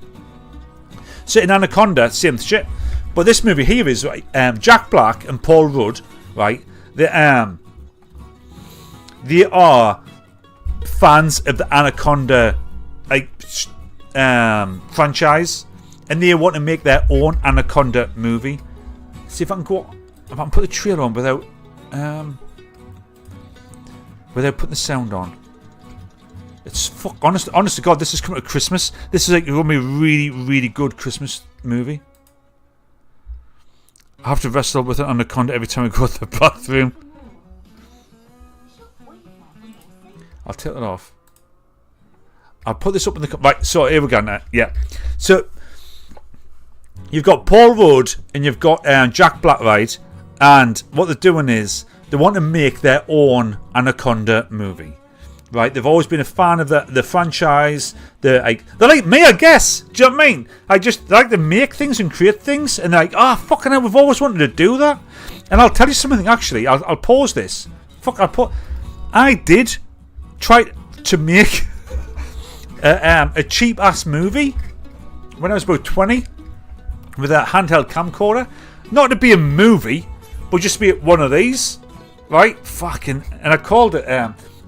So in Anaconda, same shit. But this movie here is, right, Jack Black and Paul Rudd, right? They are fans of the Anaconda franchise, and they want to make their own Anaconda movie. See if I can put the trailer on without putting the sound on. It's honest to God, this is coming to Christmas. This is like going to be a really, really good Christmas movie. I have to wrestle with an anaconda every time I go to the bathroom. I'll take that off. I'll put this up in the... Right, so here we go now. Yeah. So, you've got Paul Rudd and you've got Jack Black, right? And what they're doing is they want to make their own Anaconda movie. Right? They've always been a fan of the franchise. They're like me, I guess. Do you know what I mean? I just like to make things and create things. And they're like, fucking hell, we've always wanted to do that. And I'll tell you something, actually. I'll pause this. I did try to make a cheap-ass movie when I was about 20 with a handheld camcorder. Not to be a movie, but just to be one of these. Right? Fucking... And I called it...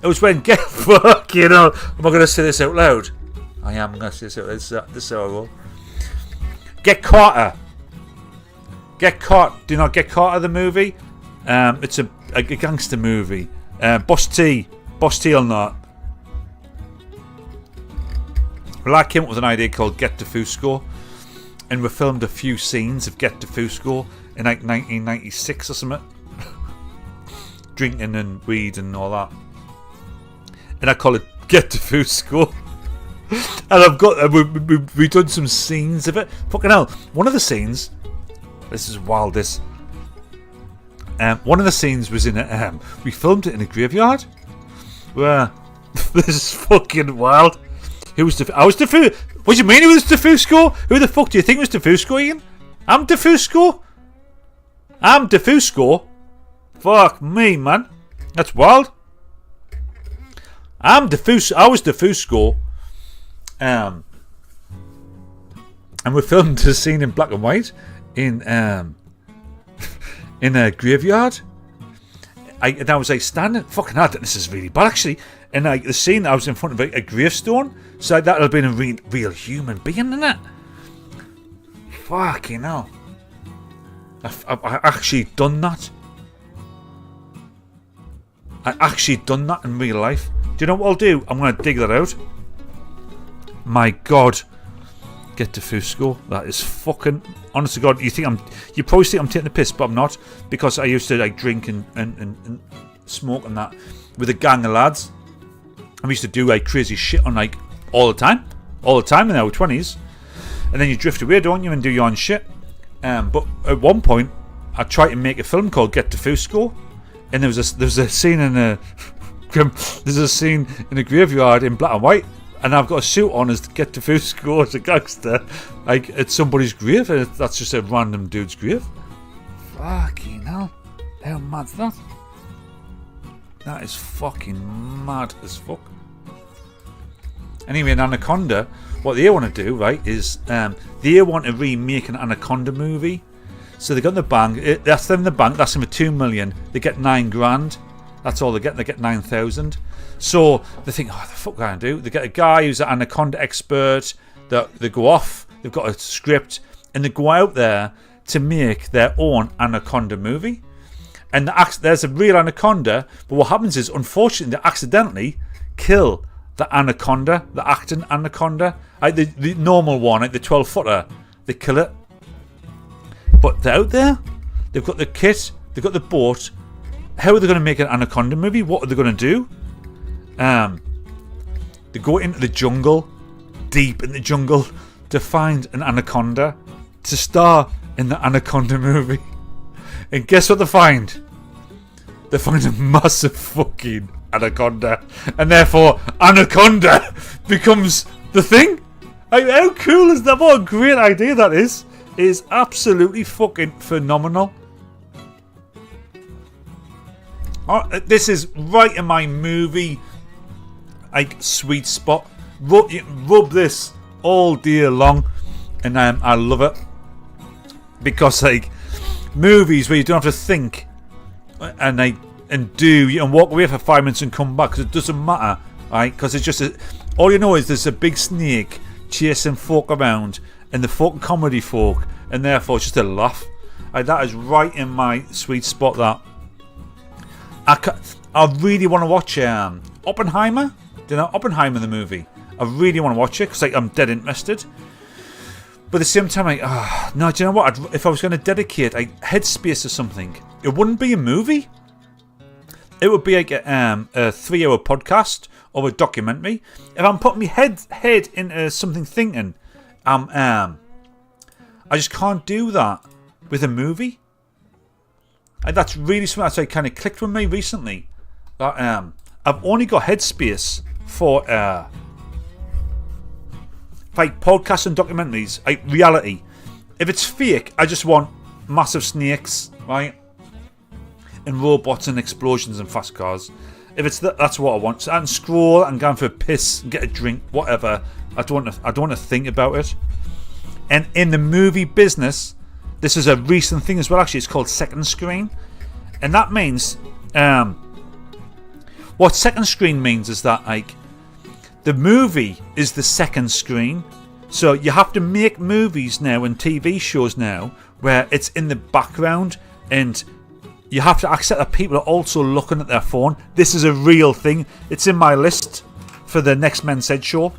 It was when fuck, you know. Am I going to say this out loud? I am going to say this out loud. This is how I roll. Get Carter. Get Caught. Do you not Get Carter, the movie? It's a gangster movie. Boss T or not. Well, I came up with an idea called Get to Fusco, and we filmed a few scenes of Get to Fusco in like 1996 or something. Drinking and weed and all that. And I call it Get to Fusco. And I've got we've done some scenes of it. Fucking hell, one of the scenes, this is wild. One of the scenes was in we filmed it in a graveyard. Where this is fucking wild. I was Defusco. What do you mean it was Defusco? Who the fuck do you think was Defusco, Ian? I'm Defusco. Fuck me, man. That's wild. I was Defusco. And we filmed a scene in black and white in a graveyard. And I was like standing, fucking hell, this is really bad actually. And like the scene, I was in front of a gravestone, so that would have been a real human being in it. Fucking hell. I've actually done that. I actually done that in real life. Do you know what I'll do? I'm going to dig that out. My God. Get to Fusco. That is fucking... Honest to God, you probably think I'm taking the piss, but I'm not. Because I used to like drink and smoke and that with a gang of lads. I used to do like crazy shit on like all the time in our 20s. And then you drift away, don't you, and do your own shit. But at one point, I tried to make a film called Get to Fusco. And there was a scene in a... There's a scene in a graveyard in black and white, and I've got a suit on as to Get to Fusco as a gangster, like at somebody's grave, and that's just a random dude's grave. Fucking hell, how mad's that? That is fucking mad as fuck. Anyway, an Anaconda, what they want to do, right, is they want to remake an Anaconda movie. So they got in the bank. That's them in the bank. That's them for $2 million. They get $9,000. That's all they get. They get 9,000. So they think, oh, the fuck can I do? They get a guy who's an Anaconda expert. They go off. They've got a script, and they go out there to make their own Anaconda movie. And there's a real anaconda, but what happens is, unfortunately, they accidentally kill the anaconda, the acting anaconda, like the normal one, like the 12-footer. They kill it. But they're out there. They've got the kit. They've got the boat. How are they going to make an anaconda movie? What are they going to do? They go into the jungle, deep in the jungle, to find an anaconda to star in the Anaconda movie. And guess what they find? They find a massive fucking anaconda. And therefore, Anaconda becomes the thing. Like, how cool is that? What a great idea that is. It is absolutely fucking phenomenal. Oh, this is right in my movie like sweet spot. Rub this all day long. And I love it. Because like movies where you don't have to think and do and walk away for 5 minutes and come back, because it doesn't matter, right? Because it's just all you know is there's a big snake chasing folk around, and the folk comedy folk, and therefore it's just a laugh. Like, that is right in my sweet spot. That I really want to watch Oppenheimer. Do you know Oppenheimer, the movie? I really want to watch it because like I'm dead interested. But at the same time, no, do you know what? If I was going to dedicate headspace to something, it wouldn't be a movie. It would be like a 3-hour podcast or a documentary. If I'm putting my head into something thinking, I just can't do that with a movie. That's really something that's kind of clicked with me recently. That I've only got headspace for like podcasts and documentaries, like reality. If it's fake, I just want massive snakes, right? And robots and explosions and fast cars. If it's that's what I want. So I can scroll and go for a piss and get a drink, whatever. I don't want to think about it. And in the movie business, this is a recent thing as well. Actually, it's called second screen, and that means what second screen means is that like the movie is the second screen. So you have to make movies now and TV shows now where it's in the background, and you have to accept that people are also looking at their phone. This is a real thing. It's in my list for the next Men Said show.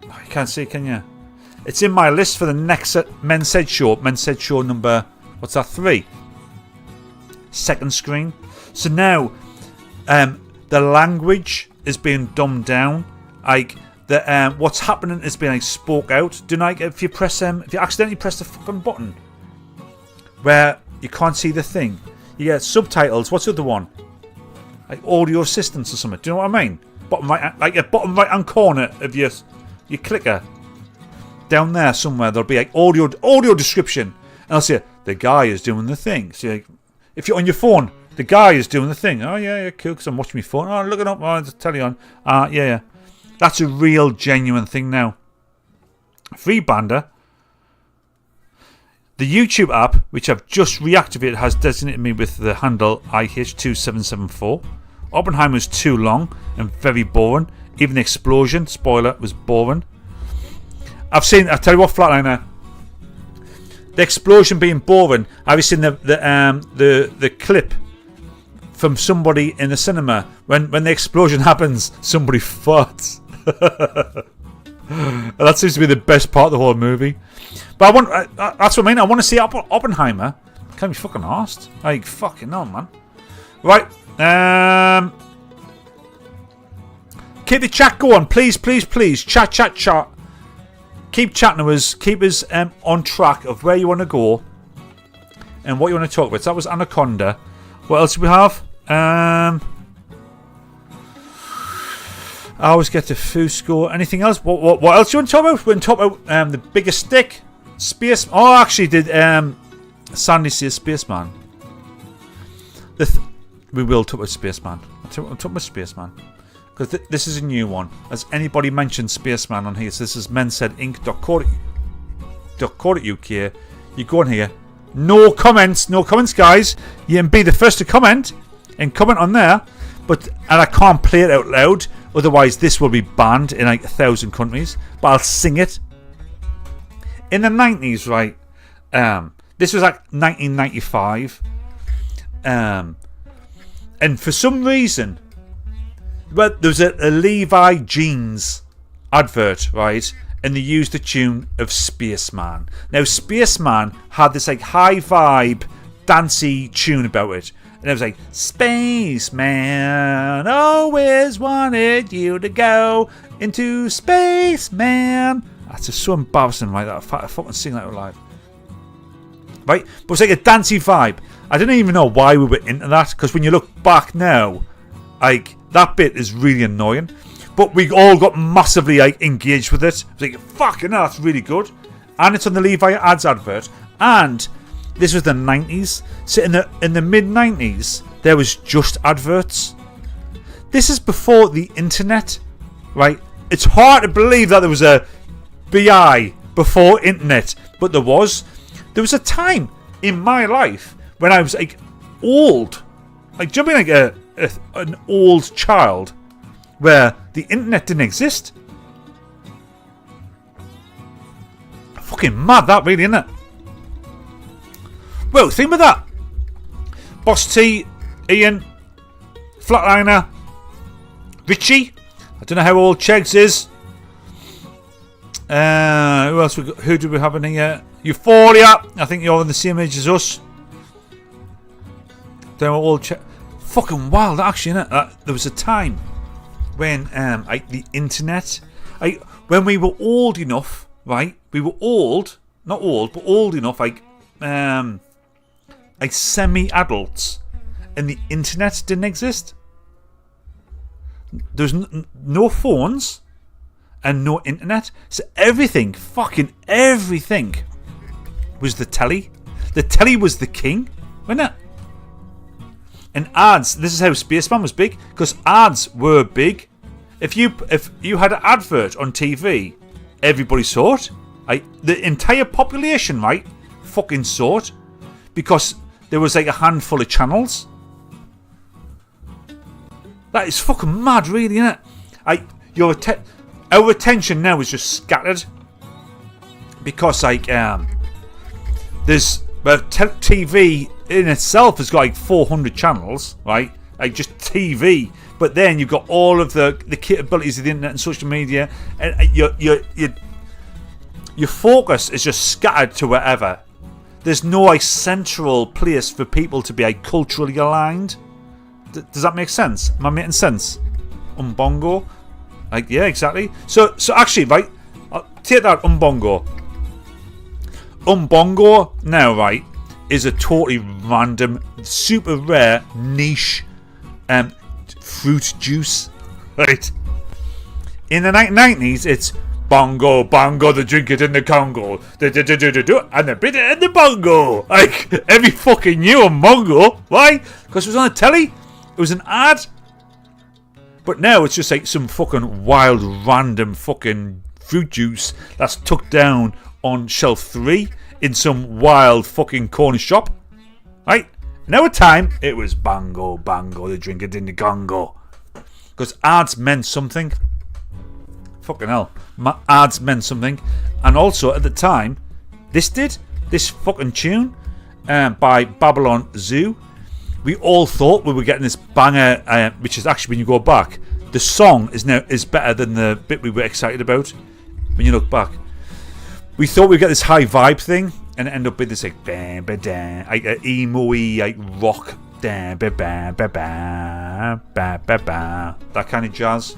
Oh, you can't see, can you? It's in my list for the next Men Said show. Men Said show number, what's that, 3? Second screen. So now the language is being dumbed down. Like the what's happening is being like spoke out. Do you know, like if you accidentally press the fucking button where you can't see the thing, you get subtitles. What's the other one? Like audio assistance or something. Do you know what I mean? Bottom right, like a bottom right hand corner of your clicker. Down there somewhere there'll be like audio description, and I'll say the guy is doing the thing. So like, if you're on your phone, the guy is doing the thing. Oh yeah, cool. Because I'm watching my phone. Oh, look it up. Oh, just tell you on. Yeah. That's a real genuine thing now. Free Bander. The YouTube app, which I've just reactivated, has designated me with the handle IH2774. Oppenheimer's too long and very boring. Even the explosion, spoiler, was boring. I'll tell you what, Flatliner. The explosion being boring. Have you seen the clip from somebody in the cinema when the explosion happens? Somebody farts. That seems to be the best part of the whole movie. But that's what I mean. I want to see Oppenheimer. Can't be fucking arsed. Like, fucking no, man. Right. Keep the chat going. Please. Chat. Keep chatting to us. Keep us on track of where you want to go and what you want to talk about. So that was Anaconda. What else do we have? I always get to Fusco. Anything else? What else do you want to talk about? We're going to talk about the biggest stick. Space. Oh, actually, did Sandy see a spaceman? we will talk about Spaceman. I'll talk about Spaceman. Because this is a new one. Has anybody mentioned Spaceman on here? So this is mensaidinc.co.uk. You go on here. No comments, guys. You can be the first to comment and comment on there. And I can't play it out loud. Otherwise, this will be banned in like 1,000 countries. But I'll sing it. In the 90s, right? This was like 1995. And for some reason, there was a Levi Jeans advert, right? And they used the tune of Spaceman. Now, Spaceman had this like high vibe, dancey tune about it. And it was like, Spaceman, always wanted you to go into space, man. That's just so embarrassing, right? I fucking sing that live. Right? But it's like a dancey vibe. I didn't even know why we were into that. Because when you look back now, like, that bit is really annoying. But we all got massively like engaged with it. It's like, fucking hell, that's really good. And it's on the Levi ads advert. And this was the 90s. So in the mid-90s, there was just adverts. This is before the internet, right? It's hard to believe that there was a BI before internet. But there was a time in my life when I was like old. Like, do you know what I mean? Like an old child where the internet didn't exist. Fucking mad that really, isn't it? Well, think about that. Boss T, Ian, Flatliner, Richie. I don't know how old Chegs is. Who else we got? Who do we have in here? Euphoria. I think you're in the same age as us. Don't know old Chegs. Fucking wild, actually, isn't it? There was a time when like the internet, like when we were old enough, right? We were old, not old, but old enough, like semi-adults, and the internet didn't exist. There's no phones and no internet, so everything, fucking everything, was the telly. The telly was the king, wasn't it? And ads, this is how Spaceman was big, because ads were big. If you had an advert on TV, everybody saw it. The entire population, right, fucking saw it, because there was like a handful of channels. That is fucking mad, really, isn't it? Our attention now is just scattered, because like there's TV in itself has got like 400 channels, right? Like just TV, but then you've got all of the capabilities of the internet and social media, and your focus is just scattered to wherever. There's no like central place for people to be like culturally aligned. Does that make sense? Am I making sense? Umbongo, like yeah, exactly. So actually, right, I'll take that Umbongo. Umbongo now, right, is a totally random, super rare, niche fruit juice, right? In the 1990s, it's bongo, bongo, the drink it in the Congo, and the bit it in the bongo. Like, every fucking knew Umbongo. Why? Because it was on the telly. It was an ad. But now it's just like some fucking wild, random fucking fruit juice that's tucked down on shelf 3 in some wild fucking corner shop, right? In our time, it was bango, bango, the drink it in the Congo, because ads meant something. Fucking hell, ads meant something. And also at the time, this fucking tune by Babylon Zoo, we all thought we were getting this banger, which is actually, when you go back, the song is better than the bit we were excited about. When you look back, we thought we'd get this high vibe thing, and it ended up being this like like emo-y, like rock, that kind of jazz.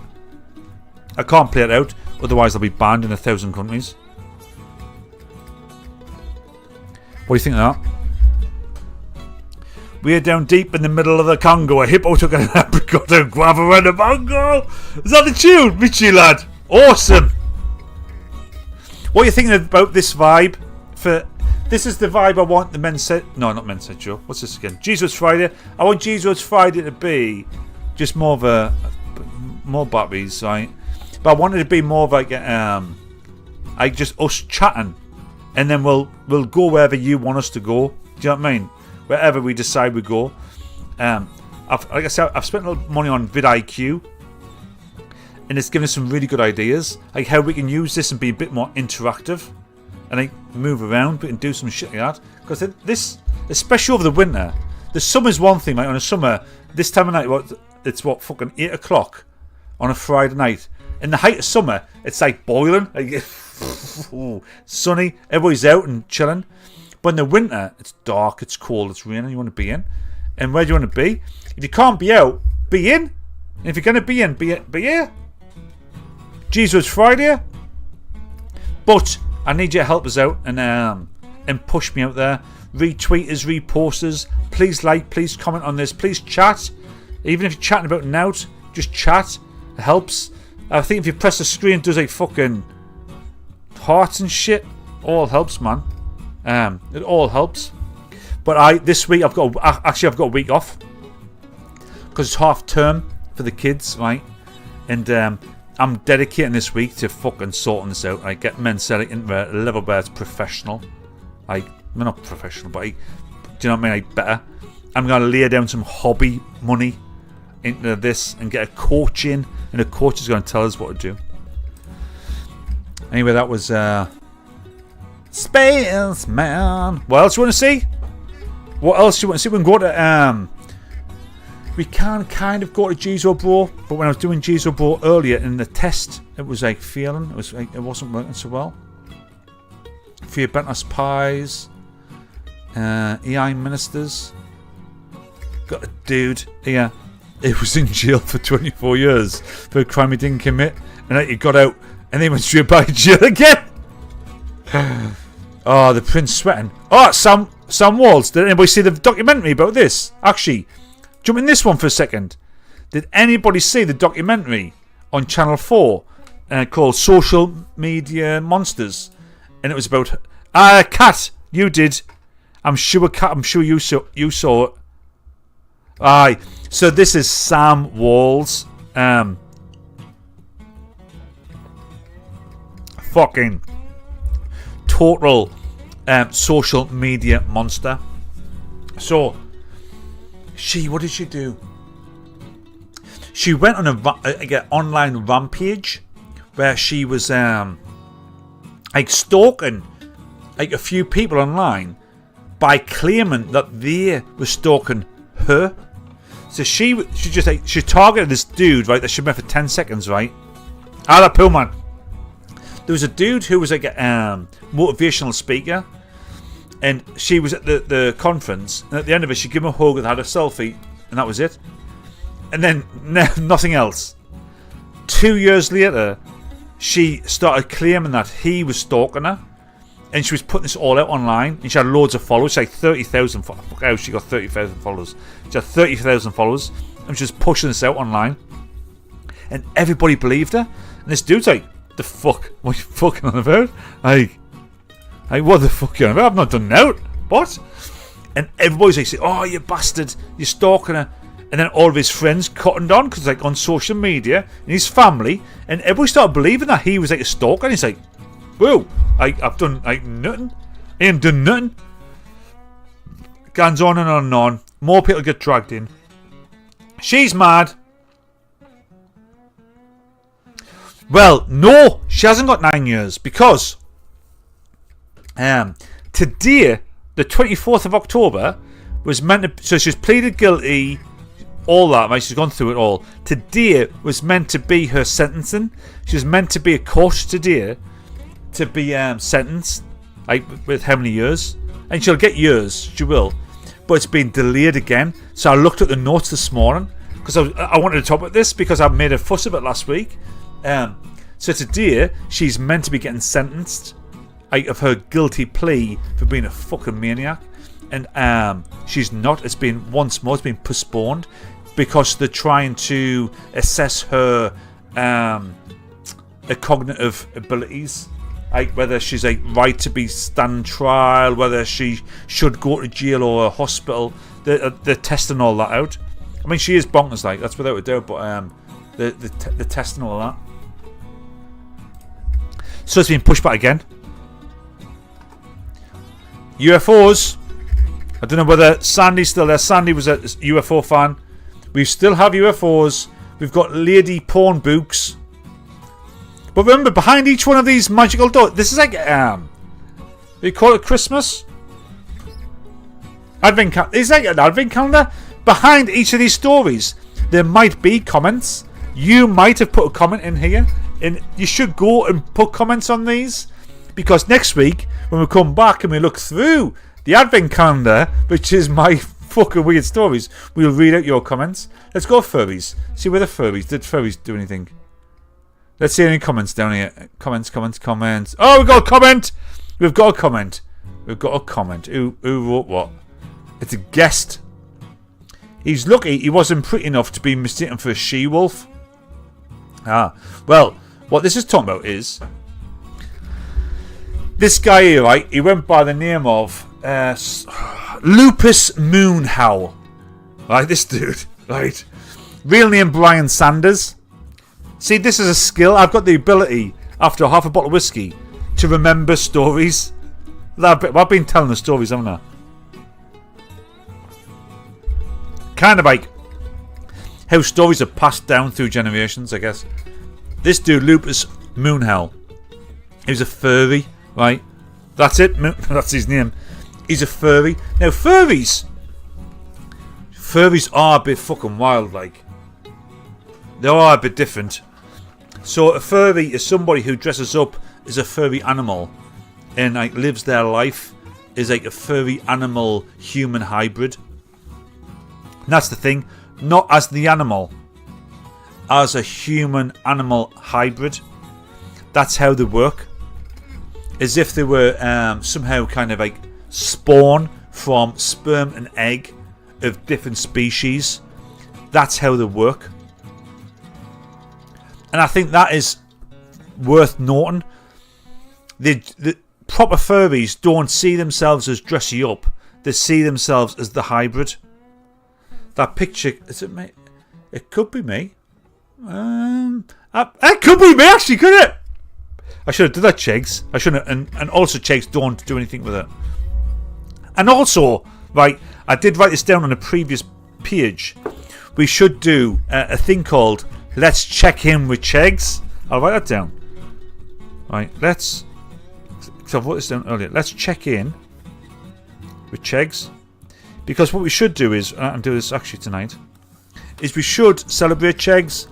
I can't play it out, otherwise I'll be banned in 1,000 countries. What do you think of that? We're down deep in the middle of the Congo. A hippo took an apricot and guava and a mango. Is that the tune, Richie lad? Awesome. What are you thinking about this vibe for This is the vibe I want the men's set. No, not men's set show. What's this again? Jesus Friday. I want Jesus Friday to be just more of a more batteries, right? But I want it to be more of like like just us chatting, and then we'll go wherever you want us to go. Do you know what I mean? Wherever we decide we go. Like I said, I've spent a lot of money on vidIQ, and it's given us some really good ideas, like how we can use this and be a bit more interactive, and like move around and do some shit like that. Because this, especially over the winter, the summer's one thing. Like on a summer, this time of night, it's fucking 8 o'clock on a Friday night. In the height of summer, it's like boiling, like sunny. Everybody's out and chilling. But in the winter, it's dark, it's cold, it's raining. You want to be in, and where do you want to be? If you can't be out, be in. And if you're going to be in, be here. Jesus Friday. But I need you to help us out and push me out there. Retweet us, repost us. Please like, please comment on this. Please chat. Even if you're chatting about an out, just chat. It helps. I think if you press the screen, it does like fucking hearts and shit. All helps, man. It all helps. But this week I've got a week off because it's half term for the kids, right? And I'm dedicating this week to fucking sorting this out. I get men selling into a level where it's professional. Well, not professional, but do you know what I mean? Like better. I'm gonna lay down some hobby money into this and get a coach in, and the coach is gonna tell us what to do. Anyway, that was Spaceman. What else you want to see? What else you want to see? We can go to we can kind of go to Jizo Bro, but when I was doing Jizo Bro earlier in the test, it was like failing. It was like it wasn't working so well. Fear Bentos Pies, EI Ministers. Got a dude here. He was in jail for 24 years for a crime he didn't commit, and he got out, and then went straight back to jail again. Oh, the Prince sweating. Oh, Sam Walls. Did anybody see the documentary about this? Actually, jump in this one for a second. Did anybody see the documentary on Channel 4 called Social Media Monsters? And it was about Kat. You did. I'm sure Kat. I'm sure you saw it. Aye. So this is Sam Walls. Fucking total social media monster. So what did she do? She went on an online rampage where she was stalking a few people online by claiming that they were stalking her. So she targeted this dude, right, that she met for 10 seconds, right? That Pullman. There was a dude who was like a motivational speaker, and she was at the conference, and at the end of it she gave him a hug and had a selfie, and that was it. And then nothing else. 2 years later, she started claiming that he was stalking her, and she was putting this all out online, and she had loads of followers. She had 30,000 followers. Fuck how she got 30,000 followers. She had 30,000 followers, and she was pushing this out online, and everybody believed her. And this dude's like, the fuck? What are you fucking on about? Like, what the fuck are you on about? I've not done that. What? And everybody's like, oh, you bastard, you're stalking her. And then all of his friends cottoned on, because like on social media, and his family, and everybody started believing that he was like a stalker. And he's like, whoa, I've done like nothing. I ain't done nothing. Goes on and on and on. More people get dragged in. She's mad. Well, no, she hasn't got 9 years, because today, the 24th of October, was meant to. So she's pleaded guilty. All that, right? She's gone through it all. Today was meant to be her sentencing. She was meant to be a court today to be sentenced, like with how many years? And she'll get years, she will. But it's been delayed again. So I looked at the notes this morning because I wanted to talk about this because I made a fuss of it last week. So today she's meant to be getting sentenced out of her guilty plea for being a fucking maniac. And she's not. It's been once more. It's been postponed because they're trying to assess her cognitive abilities like whether she's like right to be stand trial, whether she should go to jail or a hospital. They're testing all that out. I mean, she is bonkers, like, that's without a doubt, but they're testing all that. So it's been pushed back again. UFOs. I don't know whether Sandy's still there. Sandy was a UFO fan. We still have UFOs. We've got lady porn books. But remember, behind each one of these magical doors, this is like, they call it Christmas? Advent calendar. It's like an advent calendar. Behind each of these stories, there might be comments. You might have put a comment in here. And you should go and put comments on these. Because next week, when we come back and we look through the advent calendar, which is my fucking weird stories, we'll read out your comments. Let's go furries. See where the furries. Did furries do anything? Let's see any comments down here. Comments. Oh, we've got a comment. We've got a comment. Who wrote what? It's a guest. He's lucky he wasn't pretty enough to be mistaken for a she-wolf. Well, what this is talking about is this guy here, right? He went by the name of Lupus Moonhowl. Right, this dude, right? Real name Brian Sanders. See, this is a skill. I've got the ability, after half a bottle of whiskey, to remember stories. I've been telling the stories, haven't I? Kind of like how stories are passed down through generations, I guess. This dude, Lupus Moonhowl, he was a furry, right? That's it. That's his name. He's a furry. Now, furries are a bit fucking wild, like. They are a bit different. So a furry is somebody who dresses up as a furry animal and like lives their life as like a furry animal human hybrid. And that's the thing, not as the animal, as a human animal hybrid. That's how they work. As if they were somehow kind of like spawn from sperm and egg of different species. That's how they work. And I think that is worth noting. The proper furries don't see themselves as dressy up. They see themselves as the hybrid. That picture, is it me? It could be me. It could be me, actually, could it? I should have done that, Chegs. I shouldn't have. And also, Chegs, don't do anything with it. And also, right, I did write this down on a previous page. We should do a thing called Let's Check In with Chegs. I'll write that down. Right, let's. So I've wrote this down earlier. Let's check in with Chegs. Because what we should do is, and I can do this actually tonight, is we should celebrate Chegs.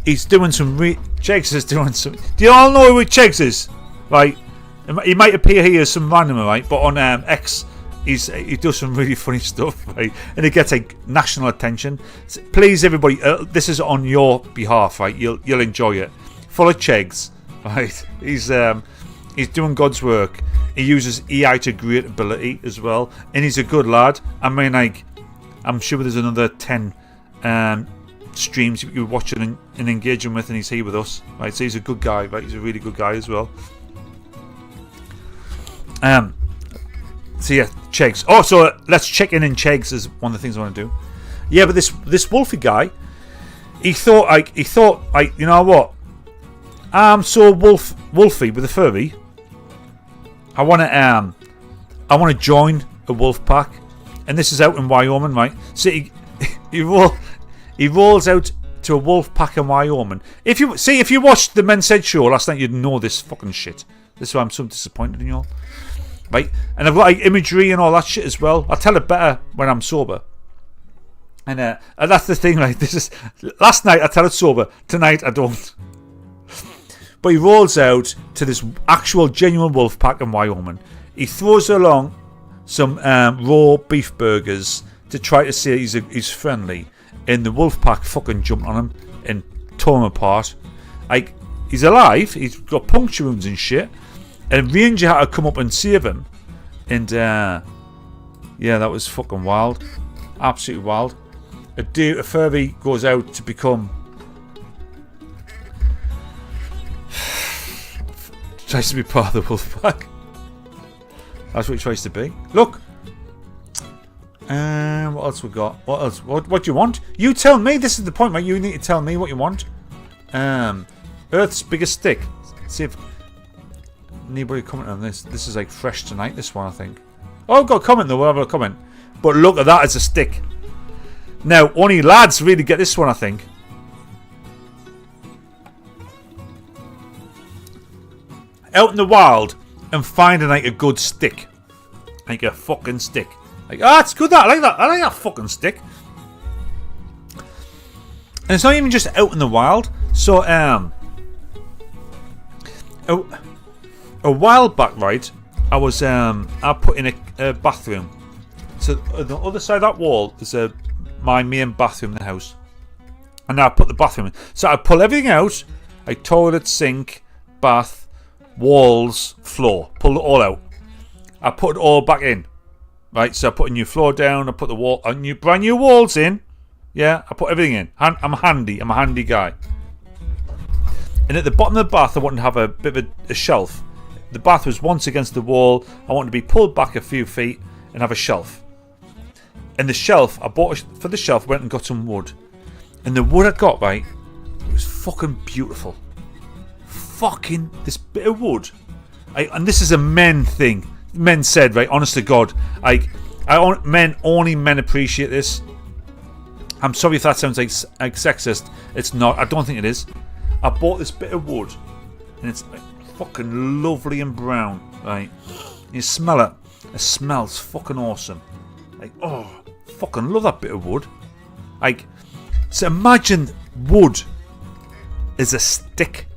He's doing some. Chegs is doing some. Do you all know who Chegs is? Right. He might appear here as some randomer, right? But on X, he does some really funny stuff, right? And it gets like national attention. So please, everybody, this is on your behalf, right? You'll enjoy it. Follow Chegs, right? He's doing God's work. He uses AI to great ability as well, and he's a good lad. I mean, like, I'm sure there's another 10 streams you're watching and engaging with, and he's here with us, right? So he's a good guy, right? He's a really good guy as well. So yeah, Chegs. Oh, so let's check in Chegs is one of the things I want to do. Yeah, but this Wolfie guy, he thought, you know what? I'm so Wolfie with a furry. I want to join a wolf pack, and this is out in Wyoming, right? So he rolls out to a wolf pack in Wyoming. If you watched the Men Said show last night, you'd know this fucking shit. This is why I'm so disappointed in y'all. Right? And I've got like imagery and all that shit as well. I'll tell it better when I'm sober. And that's the thing, right? This is last night I tell it sober. Tonight I don't. But he rolls out to this actual genuine wolf pack in Wyoming. He throws along some raw beef burgers to try to say he's friendly. And the wolf pack fucking jumped on him and tore him apart. Like, he's alive. He's got puncture wounds and shit. And Ranger had to come up and save him. And yeah, that was fucking wild. Absolutely wild. A furry goes out to become Tries to be part of the wolf pack. That's what he tries to be. Look. What else we got? What else? What do you want? You tell me. This is the point, right? You need to tell me what you want. Earth's biggest stick. Let's see if anybody comment on this. This is like fresh tonight. This one, I think. Oh, I've got a comment though. We'll have a comment. But look at that as a stick. Now, only lads really get this one, I think. Out in the wild and finding like a good stick. Like a fucking stick. Like, it's good that. I like that. I like that fucking stick. And it's not even just out in the wild. So, a while back, right, I put in a bathroom. So, on the other side of that wall is my main bathroom in the house. And now I put the bathroom in. So, I pull everything out. Like toilet, sink, bath, walls, floor. Pull it all out. I put it all back in. Right, so I put a new floor down. I put the brand new walls in. Yeah, I put everything in. I'm handy. I'm a handy guy. And at the bottom of the bath, I wanted to have a bit of a shelf. The bath was once against the wall. I wanted to be pulled back a few feet and have a shelf. And the shelf, I bought for the shelf, went and got some wood. And the wood I got, right, it was fucking beautiful. Fucking this bit of wood. And this is a men thing. Men said, right, honest to God, only men appreciate this. I'm sorry if that sounds like sexist. It's not. I don't think it is. I bought this bit of wood, and it's like fucking lovely and brown, right? You smell it. It smells fucking awesome. Like, oh, fucking love that bit of wood. Like, so imagine wood is a stick.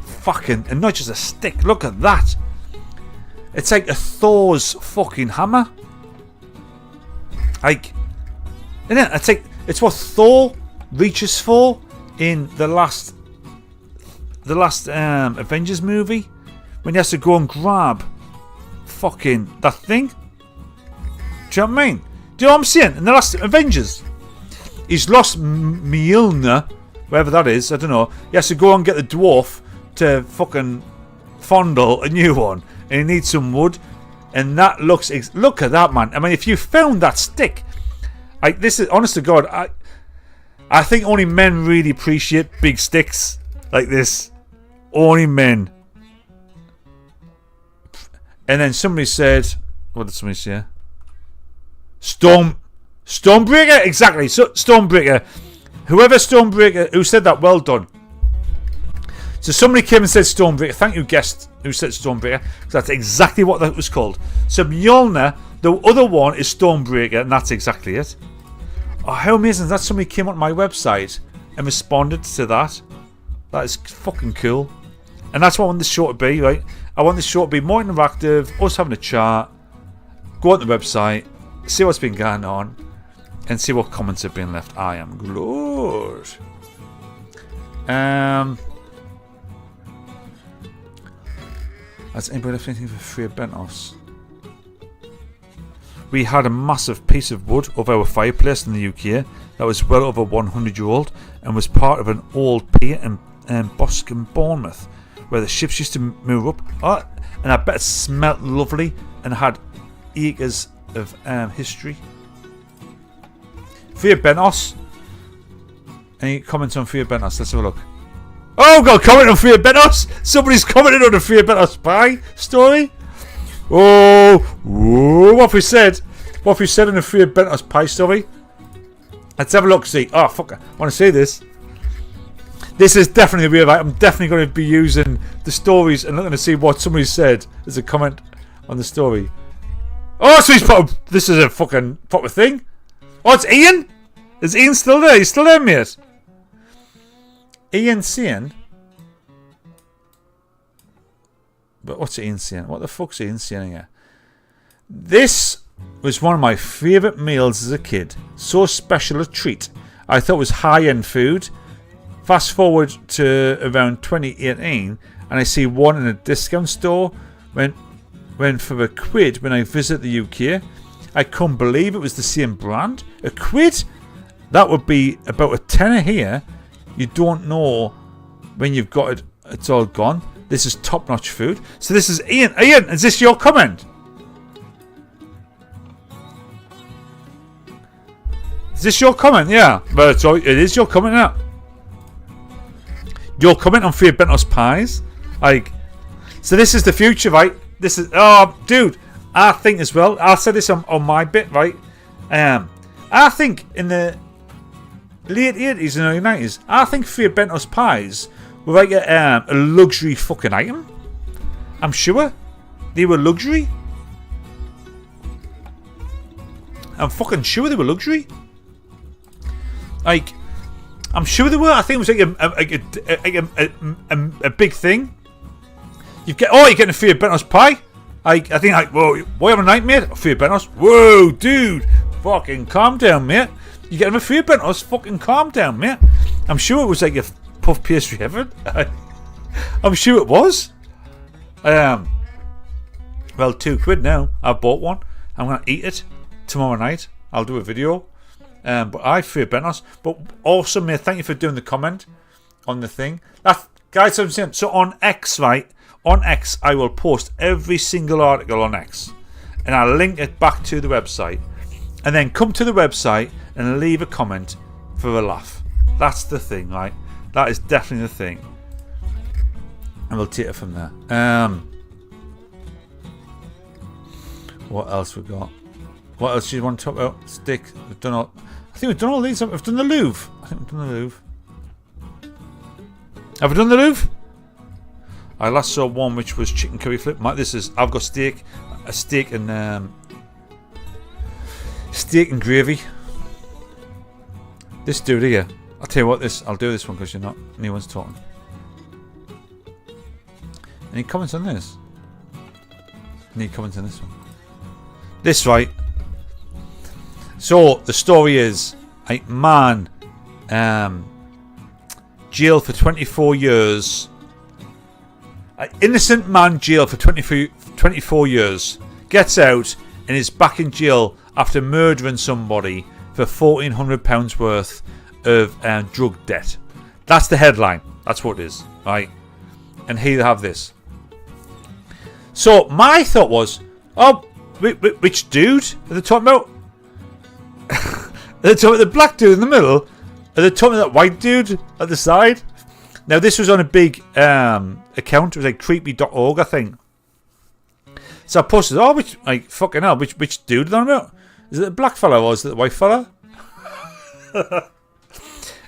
Fucking, and not just a stick. Look at that. It's like a Thor's fucking hammer. Like, isn't it? It's what Thor reaches for in the last Avengers movie when he has to go and grab fucking that thing. Do you know what I mean? Do you know what I'm saying? In the last Avengers, he's lost Mjolnir, wherever that is. I don't know. He has to go and get the dwarf to fucking fondle a new one, and he needs some wood. And that look at that, man. I mean, if you found that stick, this is honest to God. I think only men really appreciate big sticks like this. Only men. And then somebody said, what did somebody say? Stormbreaker, exactly. So, Stormbreaker. Whoever Stormbreaker who said that, well done. So somebody came and said Stormbreaker. Thank you, guest who said Stormbreaker, because that's exactly what that was called. So Mjolnir, the other one is Stormbreaker, and that's exactly it. Oh, how amazing is that? Somebody came on my website and responded to that. That is fucking cool. And that's what I want this show to be, right? I want this show to be more interactive, us having a chat, go on the website, see what's been going on, and see what comments have been left. I am good. Has anybody left anything for free at Bentos? We had a massive piece of wood of our fireplace in the UK that was well over 100-year-old and was part of an old pier in Boscombe, Bournemouth, where the ships used to move up. Oh, and I bet it smelt lovely and had acres of history. Free at Bentos. Any comments on Free at Bentos? Let's have a look. Oh, I've got a comment on Free at Bentos. Somebody's commented on the Free at Bentos pie story. Oh, whoa, what have we said? What have we said in the Free at Bentos pie story? Let's have a look, see. Oh, fuck, I want to see this. This is definitely real. I'm definitely going to be using the stories and looking to see what somebody said as a comment on the story. Oh, so he's put this is a fucking proper thing. Oh, it's Ian? Is Ian still there? He's still there, mate. Ian saying, but what's Ian saying? What the fuck's Ian saying here? This was one of my favourite meals as a kid. So special a treat. I thought it was high-end food. Fast forward to around 2018 and I see one in a discount store when for a quid when I visit the UK. I couldn't believe it was the same brand. A quid? That would be about a tenner here. You don't know when you've got it, it's all gone. This is top-notch food. So this is Ian. Ian, is this your comment? Is this your comment? Yeah. But it is your comment now. Your comment on Fear Bentos pies. Like, so this is the future, right? This is, oh, dude. I think as well. I said this on my bit, right? I think in the late 80s and early 90s, I think Fear Bentos pies were like a luxury fucking item. I'm sure they were luxury. I'm fucking sure they were luxury. Like, I'm sure they were. I think it was like a big thing. You're getting a Fear Bentos pie. I think like, whoa, why have a night, mate? Fear Bentos. Whoa, dude, fucking calm down, mate. You getting a Fear Bentos? Fucking calm down, mate. I'm sure it was like a puff pastry heaven. I'm sure it was. Well, £2 now. I bought one. I'm gonna eat it tomorrow night. I'll do a video. But I Fear Bentos. But also, mate, thank you for doing the comment on the thing. That, guys, I'm saying. So on X, right? On X, I will post every single article on X, and I'll link it back to the website, and then come to the website and leave a comment for a laugh. That's the thing, right? That is definitely the thing, and we'll take it from there. What else we got? What else do you want to talk about? Stick. We've done all. I think we've done all these. We've done the Louvre. I think we've done the Louvre. Have we done the Louvre? I last saw one which was chicken curry flip. This is, I've got steak and gravy. This dude here. I'll tell you what, I'll do this one because you're not. No one's talking. Any comments on this? Any comments on this one? This, right? So the story is, a man, jailed for 24 years. An innocent man jailed for 24 years gets out and is back in jail after murdering somebody for £1,400 worth of drug debt. That's the headline. That's what it is, right? And here you have this. So my thought was, oh, which dude are they talking about? Are they talking about the black dude in the middle? Are they talking about that white dude at the side? Now this was on a big account. It was like creepy.org, I think. So I posted, oh, fucking hell, which dude are they on about? Is it the black fella or is it the white fella?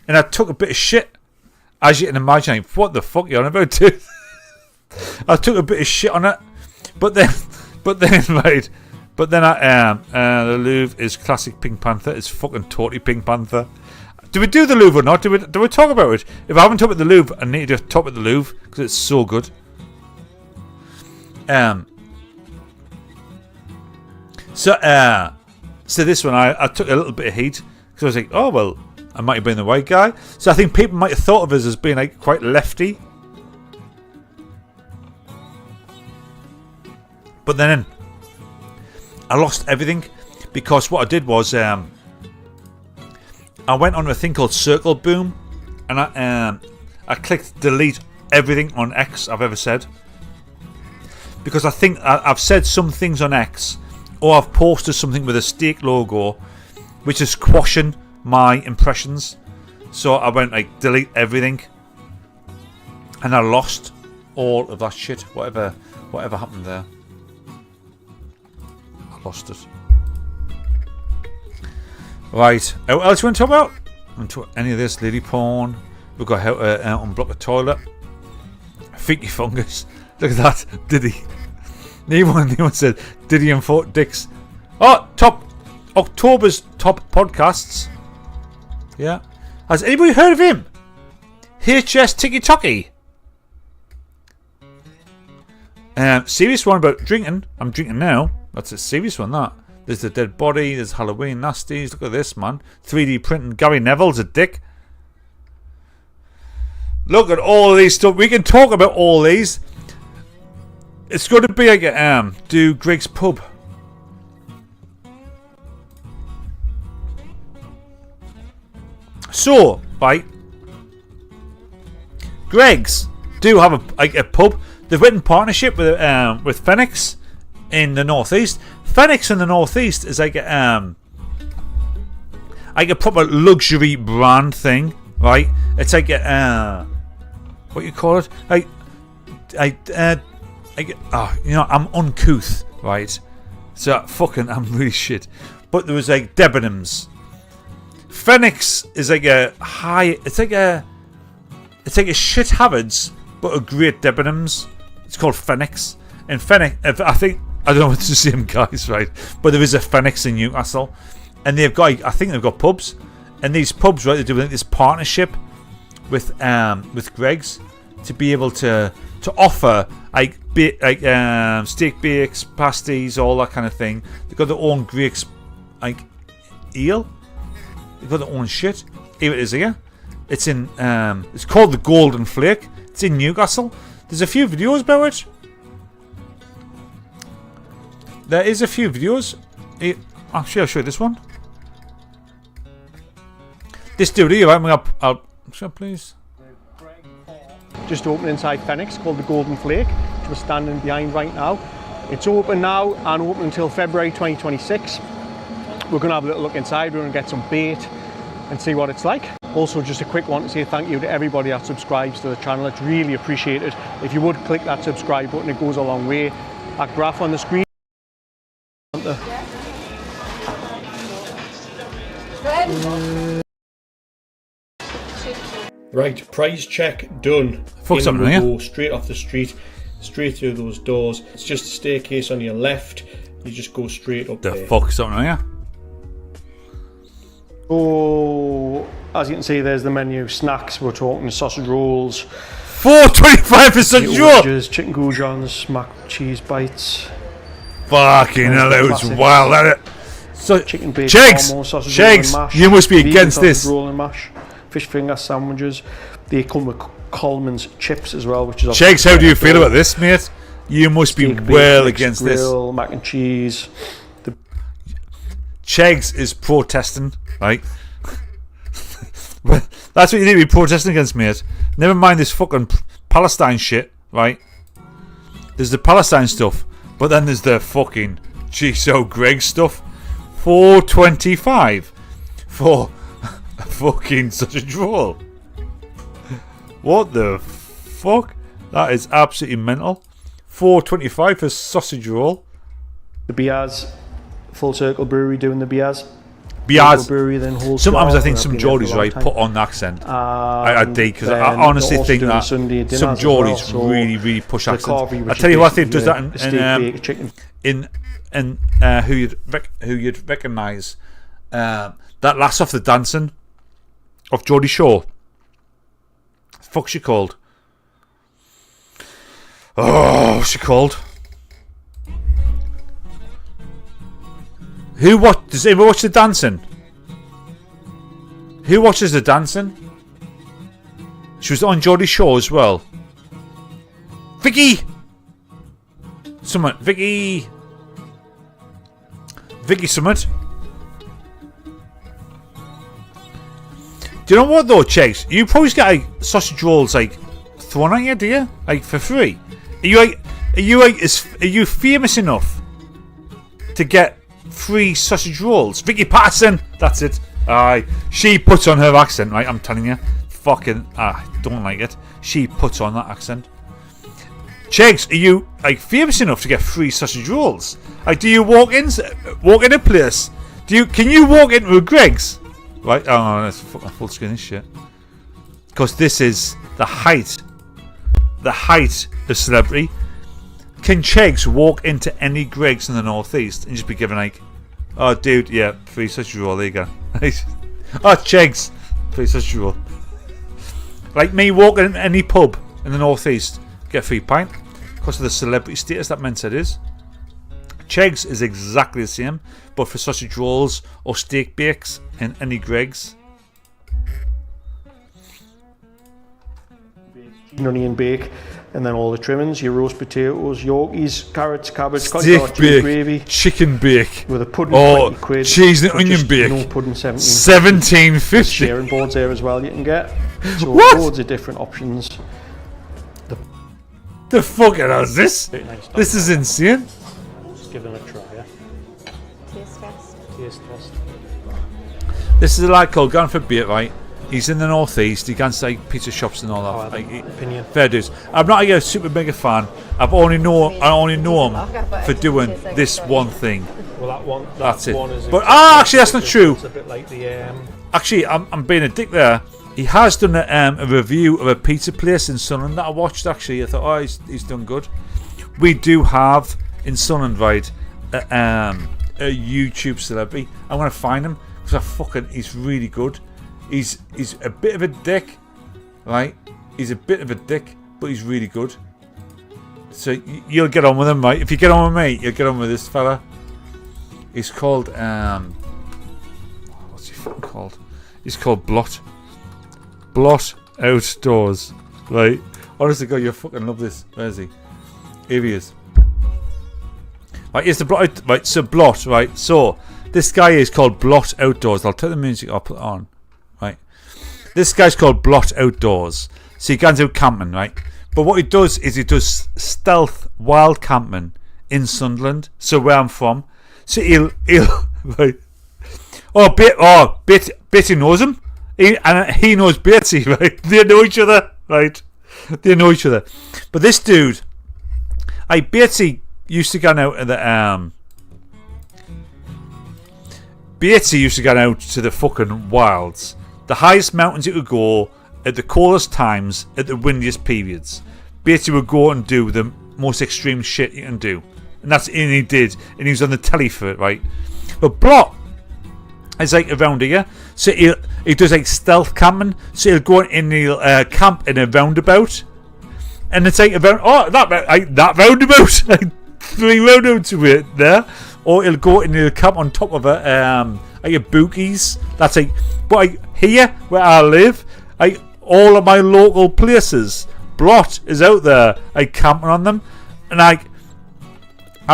And I took a bit of shit. As you can imagine, like, what the fuck are you on about, dude? I took a bit of shit on it. But then right. But then the Louvre is classic Pink Panther. It's fucking totally Pink Panther. Do we do the Louvre or not? Do we talk about it? If I haven't talked about the Louvre, I need to talk about the Louvre because it's so good. So this one I took a little bit of heat because I was like, oh well, I might have been the white guy. So I think people might have thought of us as being like quite lefty. But then I lost everything because what I did was I went on a thing called Circle Boom and I clicked delete everything on X I've ever said because I think I've said some things on X or I've posted something with a steak logo which is quashing my impressions. So I went like delete everything and I lost all of that shit. Whatever happened there, I lost it. Right, what else you want to talk about? Want to talk any of this? Lady porn. We've got how to unblock a toilet. Freaky fungus. Look at that. Diddy. Anyone said Diddy and Fort Dicks. Oh, October's top podcasts. Yeah. Has anybody heard of him? HS Tiki Toki. Serious one about drinking. I'm drinking now. That's a serious one, that. There's the dead body. There's Halloween nasties. Look at this, man. 3D printing. Gary Neville's a dick. Look at all these stuff. We can talk about all these. It's going to be like do Greg's Pub. So, right. Greg's do have a pub. they've went in partnership with Phoenix in the northeast. Phoenix in the northeast is like a proper luxury brand thing, right? It's like a what you call it? I'm uncouth, right? So I'm really shit. But there was like Debenhams. Phoenix is like a high. It's like a shit Harrods, but a great Debenhams. It's called Phoenix. And Phoenix, I don't know if it's the same guys, right? But there is a Phoenix in Newcastle, and they've got pubs, and these pubs, right? They're doing this partnership with Greg's to be able to offer steak bakes, pasties, all that kind of thing. They've got their own Greg's eel. They've got their own shit. Here it is here. It's in it's called the Golden Flake. It's in Newcastle. There's a few videos about it. There is a few videos. Actually, I'll show you this one. This dude here, I'll please. Just opened inside Phoenix, called the Golden Flake, which we're standing behind right now. It's open now and open until February 2026. We're going to have a little look inside. We're going to get some bait and see what it's like. Also, just a quick one to say thank you to everybody that subscribes to the channel. It's really appreciated. If you would click that subscribe button, it goes a long way. That graph on the screen. Right, price check done. Fuck something, yeah? Go straight off the street, straight through those doors. It's just a staircase on your left. You just go straight up there. The fuck something, yeah? Oh, as you can see, there's the menu. Snacks, we're talking sausage rolls. $4.25 for sausage roll. Chicken goujons, mac cheese bites. Fucking hell, that was wild, that it. So, chicken bacon, Chegs, you must be against this. Roll and mash, fish finger sandwiches. They come with Coleman's chips as well, which is. Chegs, how do you feel about this, mate? You must be well against grill, this. Mac and cheese. Chegs is protesting, right? That's what you need to be protesting against, mate. Never mind this fucking Palestine shit, right? There's the Palestine stuff, but then there's the fucking GSO Greg stuff. $4.25 for a fucking sausage roll. What the fuck? That is absolutely mental. $4.25 for sausage roll. The Biaz, Full Circle Brewery doing the Biaz. Biaz. Brewery, then Sometimes I think some Geordies, right, put on the accent. I do, because I honestly think that some Geordies really push accents. I tell you what I think does that in who you'd recognise. That lass off the dancing of Geordie Shore. Fuck's she called? Oh, what's she called? Does anyone watch the dancing? Who watches the dancing? She was on Geordie Shore as well. Vicky Summit. Do you know what though, Chase? You probably get sausage rolls thrown at you, do you? For free. Are you famous enough to get free sausage rolls? Vicky Patterson, that's it. Aye, she puts on her accent, right? I'm telling you, fucking, don't like it. She puts on that accent. Chegs, are you famous enough to get free sausage rolls? Do you walk in a place? Can you walk into a Greg's? Right? Oh, that's fucking full screen this shit. Because this is the height of celebrity. Can Chegs walk into any Greg's in the northeast and just be given oh dude, yeah, free sausage roll, there you go. Oh, Chegs, free sausage roll. Like me walking in any pub in the northeast, get a free pint because of the celebrity status that meant it is. Chegs is exactly the same, but for sausage rolls or steak bakes in any Greg's. Onion bake, and then all the trimmings, your roast potatoes, Yorkies, carrots, cabbage, steak bake, gravy, chicken bake, with a pudding, £20, cheese and onion bake, no pudding, $17.50. Sharing boards there as well you can get. So loads of different options. The fuck is this? Nice. This is insane. Just give them a try, yeah. Taste test. Taste test. This is a lad called Going for Beer, right? He's in the northeast. He goes to like pizza shops and all that. Opinion. Fair dues. I'm not a super mega fan. I only know him for doing this one thing. Well, that one. That's it. One is But actually, that's not true. It's a bit like the. Actually, I'm being a dick there. He has done a review of a pizza place in Sunderland that I watched. Actually, I thought, oh, he's done good. We do have in Sunderland, right, a YouTube celebrity. I'm gonna find him because he's really good. He's a bit of a dick, right? He's a bit of a dick, but he's really good. So you'll get on with him, right? If you get on with me, you'll get on with this fella. He's called what's he fucking called? He's called Blot Outdoors, right? Honestly, God, you fucking love this. Where is he? Here he is. Right, here's the Blot. Right, so Blot, right? So this guy is called Blot Outdoors. I'll turn the music up on. Right, this guy's called Blot Outdoors. So he goes out camping, right? But what he does is he does stealth wild camping in Sunderland, so where I'm from. So he'll right. Bitty knows him, and he knows Batesy, right? They know each other, right? They know each other. But this dude, Batesy used to go out at the Batesy used to go out to the fucking wilds, the highest mountains you could go at the coldest times, at the windiest periods. Batesy would go and do the most extreme shit you can do, and he did, and he was on the telly for it, right? But Blot is like around here, so he does like stealth camping. So he'll go in and he'll camp in a roundabout, and it's like that roundabout, like 3 roundabouts away there. Or he'll go and he'll camp on top of a bookies. That's like, but here where I live, all of my local places, Blot is out there, camping on them, and I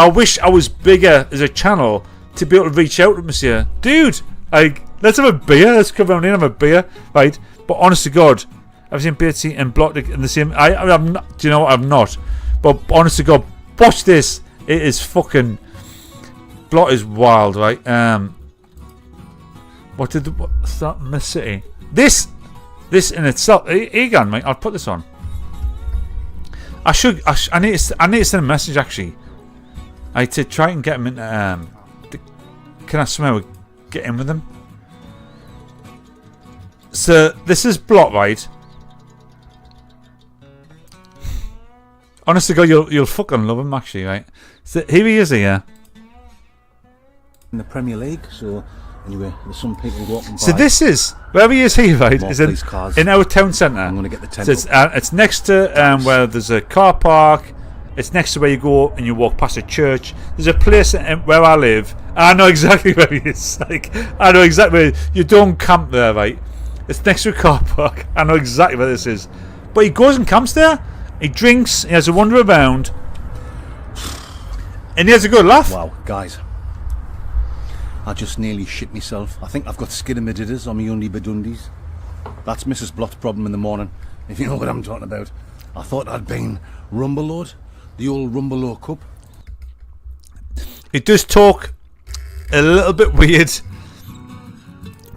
wish I was bigger as a channel to be able to reach out to Monsieur, dude. Let's have a beer. Let's come around here and have a beer, right? But honest to God, I've seen Batesy and Blot in the same. I'm not. Do you know what? I'm not. But honest to God, watch this. It is fucking. Blot is wild, right? Start Miss City. This in itself. Egan, mate. I'll put this on. I need to send a message actually. To try and get him into. Can I somehow get in with him? So this is Blot, right? Honestly, God, you'll fucking love him actually, right? So here he is here. In the Premier League, so anyway, there's some people walking by. So this is where he is here, right? Is in our town centre. I'm going to get the tent. So it's next to where there's a car park. It's next to where you go and you walk past a church. There's a place where I live. I know exactly where he is. I know exactly where you don't camp there, right? It's next to a car park. I know exactly where this is. But he goes and camps there. He drinks. He has a wander around, and he has a good laugh. Wow, guys. I just nearly shit myself. I think I've got skidamididers on my undie badundies. That's Mrs. Blot's problem in the morning, if you know what I'm talking about. I thought I'd been Rumbeload, the old Rumbeload Cup. He does talk a little bit weird,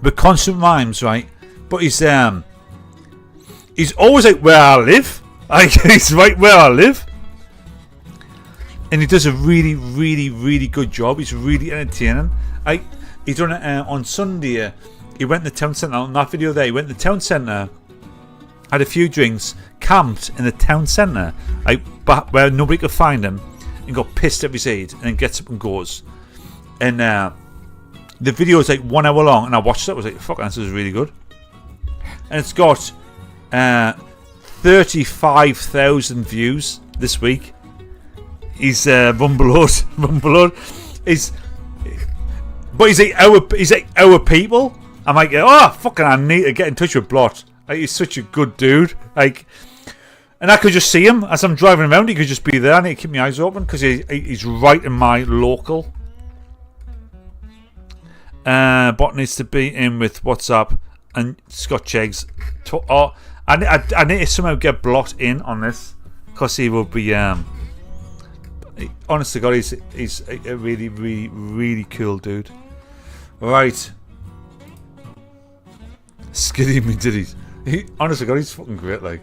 with constant rhymes, right? But he's always like where I live. He's right where I live. And he does a really, really, really good job. He's really entertaining. He done it on Sunday. He went to the town centre. On that video there, he went to the town centre, had a few drinks, camped in the town centre, where nobody could find him, and got pissed every side, and then gets up and goes. And the video is like 1 hour long, and I watched it. I was like, fuck, this is really good. And it's got 35,000 views this week. He's Rumbeload. He's like our people. I'm like, oh fucking, I need to get in touch with Blot. He's such a good dude. And I could just see him as I'm driving around. He could just be there. I need to keep my eyes open because he's right in my local. Bot needs to be in with WhatsApp and Scott Cheggs. I need to somehow get Blot in on this. because he will be honest to God, he's a really, really, really cool dude. Right. Skiddy McDiddies. Honest to God, he's fucking great, like.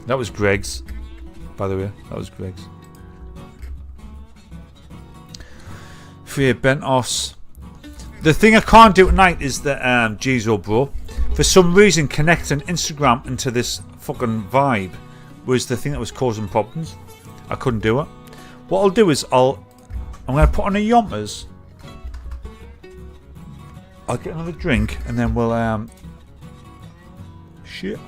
That was Greg's, by the way. That was Greg's. Freya Bentos. The thing I can't do tonight is the Jizo Bro. For some reason, connecting Instagram into this fucking vibe was the thing that was causing problems. I couldn't do it. What I'll do is I'm going to put on a Yompers. I'll get another drink and then we'll shit.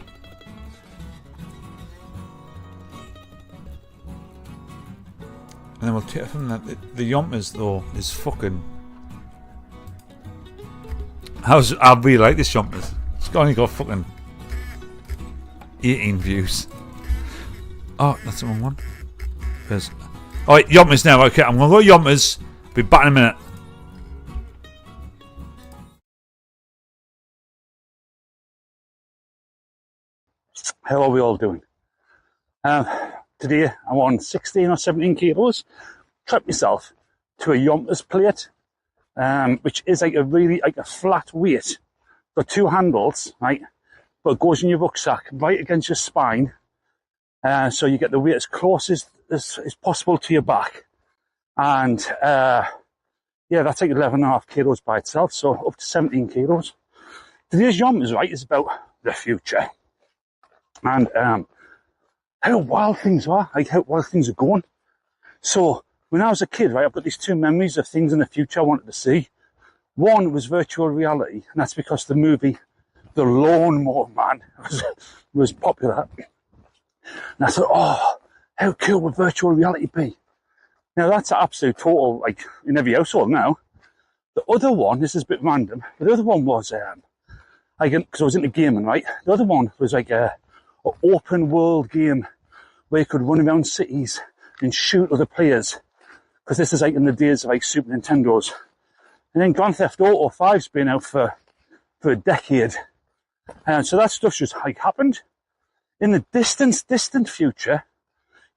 And then we'll take it from that. The Yompers though is fucking. I really like this Yompers. It's only got fucking 18 views. Oh, that's the wrong one. Alright, Yompers now. Okay, I'm gonna go Yompers. Be back in a minute. How are we all doing? Today I'm on 16 or 17 kilos. Trapped myself to a Yompers plate, which is like a flat weight. Got two handles, right? But it goes in your rucksack right against your spine. So you get the weight as close as possible to your back. And yeah, that's like 11.5 kilos by itself. So up to 17 kilos. Today's Yompers, right, is about the future. And how wild things are, like how wild things are going. So when I was a kid, right, I've got these two memories of things in the future I wanted to see. One was virtual reality, and that's because the movie The Lawnmower Man was popular. And I thought, oh, how cool would virtual reality be? Now that's an absolute total, like, in every household now. The other one, this is a bit random, but the other one was, because I was into gaming, right? The other one was like an open world game where you could run around cities and shoot other players. Because this is like in the days of like Super Nintendos. And then Grand Theft Auto 5's been out for a decade. And so that stuff just like happened. In the distant future,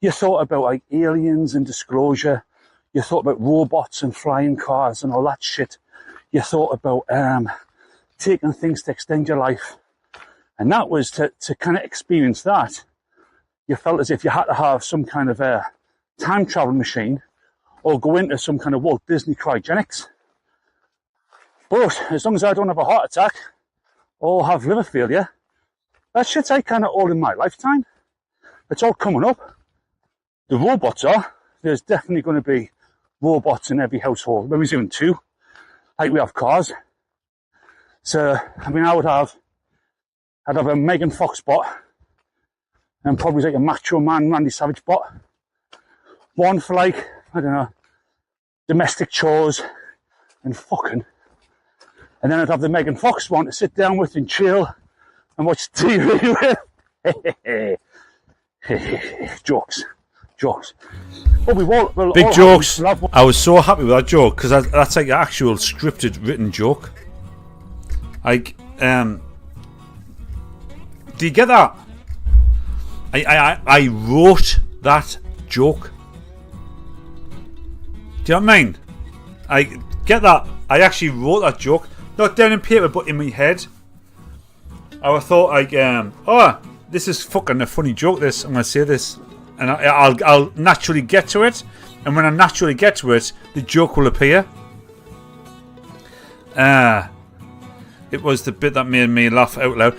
you thought about like aliens and disclosure. You thought about robots and flying cars and all that shit. You thought about taking things to extend your life. And that was to kind of experience that. You felt as if you had to have some kind of a time travel machine or go into some kind of Walt Disney cryogenics. But as long as I don't have a heart attack or have liver failure, that shit's like kind of all in my lifetime. It's all coming up. The robots are. There's definitely going to be robots in every household. Maybe even two. Like we have cars. So, I mean, I'd have a Megan Fox bot and probably like a Macho Man Randy Savage bot. One for like, I don't know, domestic chores and fucking. And then I'd have the Megan Fox one to sit down with and chill and watch TV with. Jokes. Well, Big jokes. I was so happy with that joke because that's like an actual scripted written joke. Like, do you get that? I wrote that joke. Do you know what I mean? I get that. I actually wrote that joke. Not down in paper, but in my head. I thought, like, oh, this is fucking a funny joke, this. I'm going to say this. And I'll naturally get to it. And when I naturally get to it, the joke will appear. It was the bit that made me laugh out loud.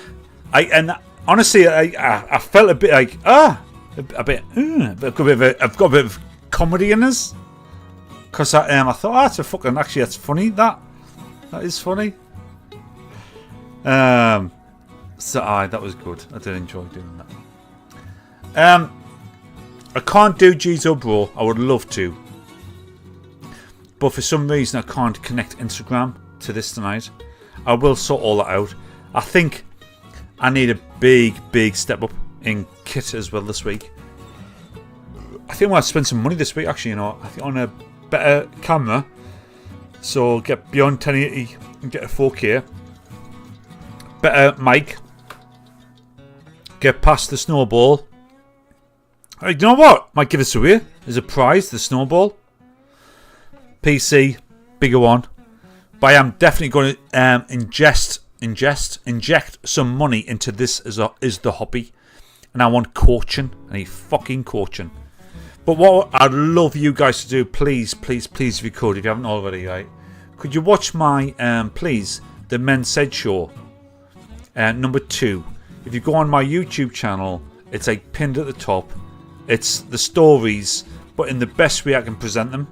Honestly, I felt a bit like, I've got a bit of comedy in this. Because I thought, that's funny, that is funny. So that was good. I did enjoy doing that. I can't do Jizo Bro. I would love to. But for some reason I can't connect Instagram to this tonight. I will sort all that out. I think I need a big step up in kit as well this week. I think I might spend some money this week actually, I think on a better camera. So get beyond 1080 and get a 4K. Better mic. Get past the snowball. Hey, you know what? Might give this away as a prize, the snowball. PC, bigger one. But I am definitely going to inject some money into this as the hobby. And I want coaching. I need fucking coaching. But what I'd love you guys to do, please, if you could, if you haven't already, right? Could you watch my, please, the Men Said Show, number 2. If you go on my YouTube channel, it's like pinned at the top. It's the stories, but in the best way I can present them.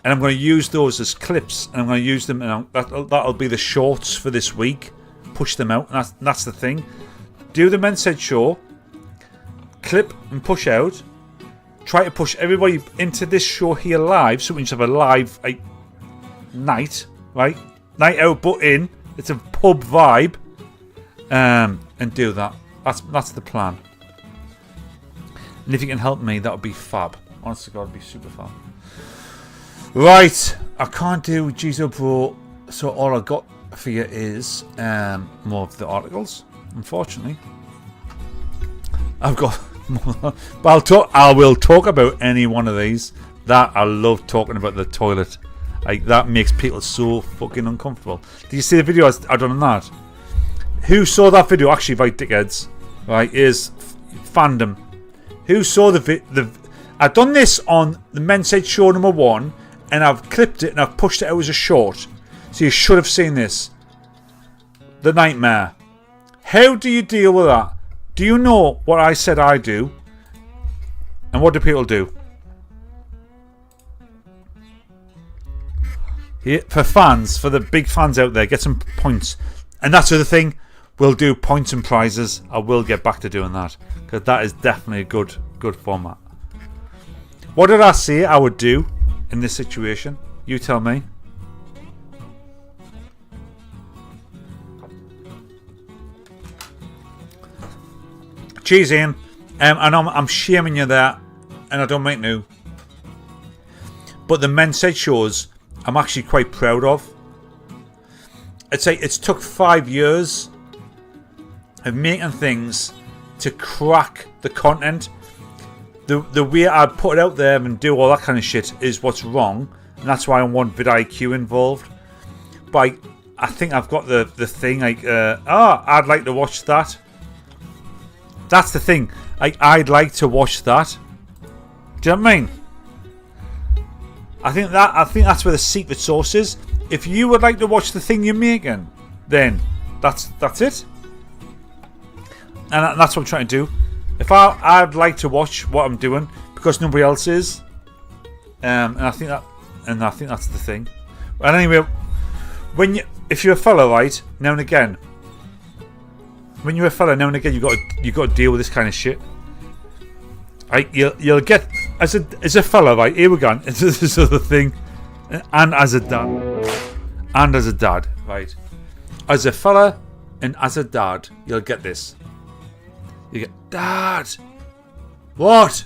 And I'm going to use those as clips, and I'm going to use them, and that'll be the shorts for this week. Push them out, and that's the thing. Do the Men Said Show, clip and push out. Try to push everybody into this show here live, so we can just have a live night, right? Night out, but in. It's a pub vibe, and do that. That's the plan. And if you can help me, that would be fab. Honestly, God, it'd be super fab. Right, I can't do Gizo Pro, so all I got for you is more of the articles. Unfortunately, I've got more, but I will talk about any one of these. That I love talking about the toilet. Like, that makes people so fucking uncomfortable. Did you see the video I done on that? Who saw that video? Actually, right, dickheads. Right, is fandom. Who saw the I've done this on the Men Said Show number 1, and I've clipped it and I've pushed it out as a short. So you should have seen this. The nightmare. How do you deal with that? Do you know what I said I do? And what do people do? Yeah, for fans, for the big fans out there, get some points. And that's the other thing. We'll do points and prizes. I will get back to doing that, because that is definitely a good format. What did I say I would do in this situation? You tell me. Cheers, Ian. I know I'm shaming you there, and I don't mean to. But the Men Said shows, I'm actually quite proud of. It's took 5 years of making things to crack the content. The way I put it out there and do all that kind of shit is what's wrong, and that's why I want vidIQ involved. But I think I've got the thing like, I'd like to watch that. That's the thing. I'd like to watch that. Do you know what I mean? I think that's where the secret sauce is. If you would like to watch the thing you're making, then that's it. And that's what I'm trying to do. If I'd like to watch what I'm doing because nobody else is, and I think that's the thing. And anyway, if you're a fella, right, now and again, when you're a fella, now and again, you got to deal with this kind of shit. You'll get as a fella, right? Here we go. It's this other thing, and as a dad, right? As a fella and as a dad, you'll get this. You get, Dad, what?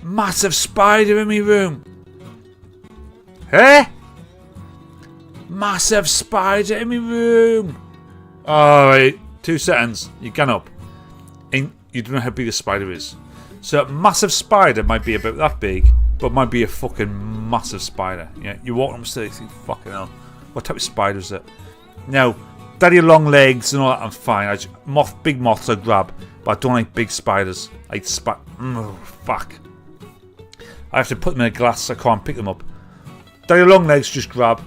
Massive spider in my room. Hey? Massive spider in my room. Alright, 2 seconds. You get up. And you don't know how big a spider is. So a massive spider might be about that big, but might be a fucking massive spider. Yeah, you walk upstairs, you think, fucking hell. What type of spider is it? Now, daddy long legs and all that, I'm fine. Big moths I grab, but I don't like big spiders. Fuck. I have to put them in a glass, I can't pick them up. Daddy long legs, just grab.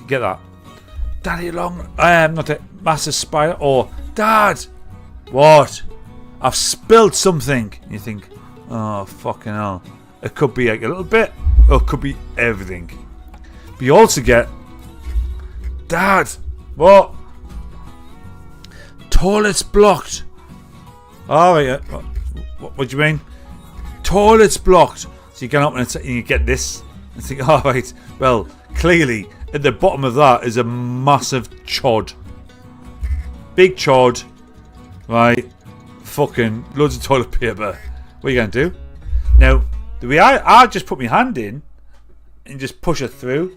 Get that. Daddy long, not a massive spider. Or, Dad, what? I've spilled something. You think, oh, fucking hell. It could be like a little bit, or it could be everything. But you also get, Dad, what? Toilet's blocked. Oh, yeah. What do you mean? Toilet's blocked. So you get up and you get this and think, all right, well, clearly at the bottom of that is a massive chod. Big chod. Right. Fucking loads of toilet paper. What are you going to do? Now, the way I just put my hand in and just push it through.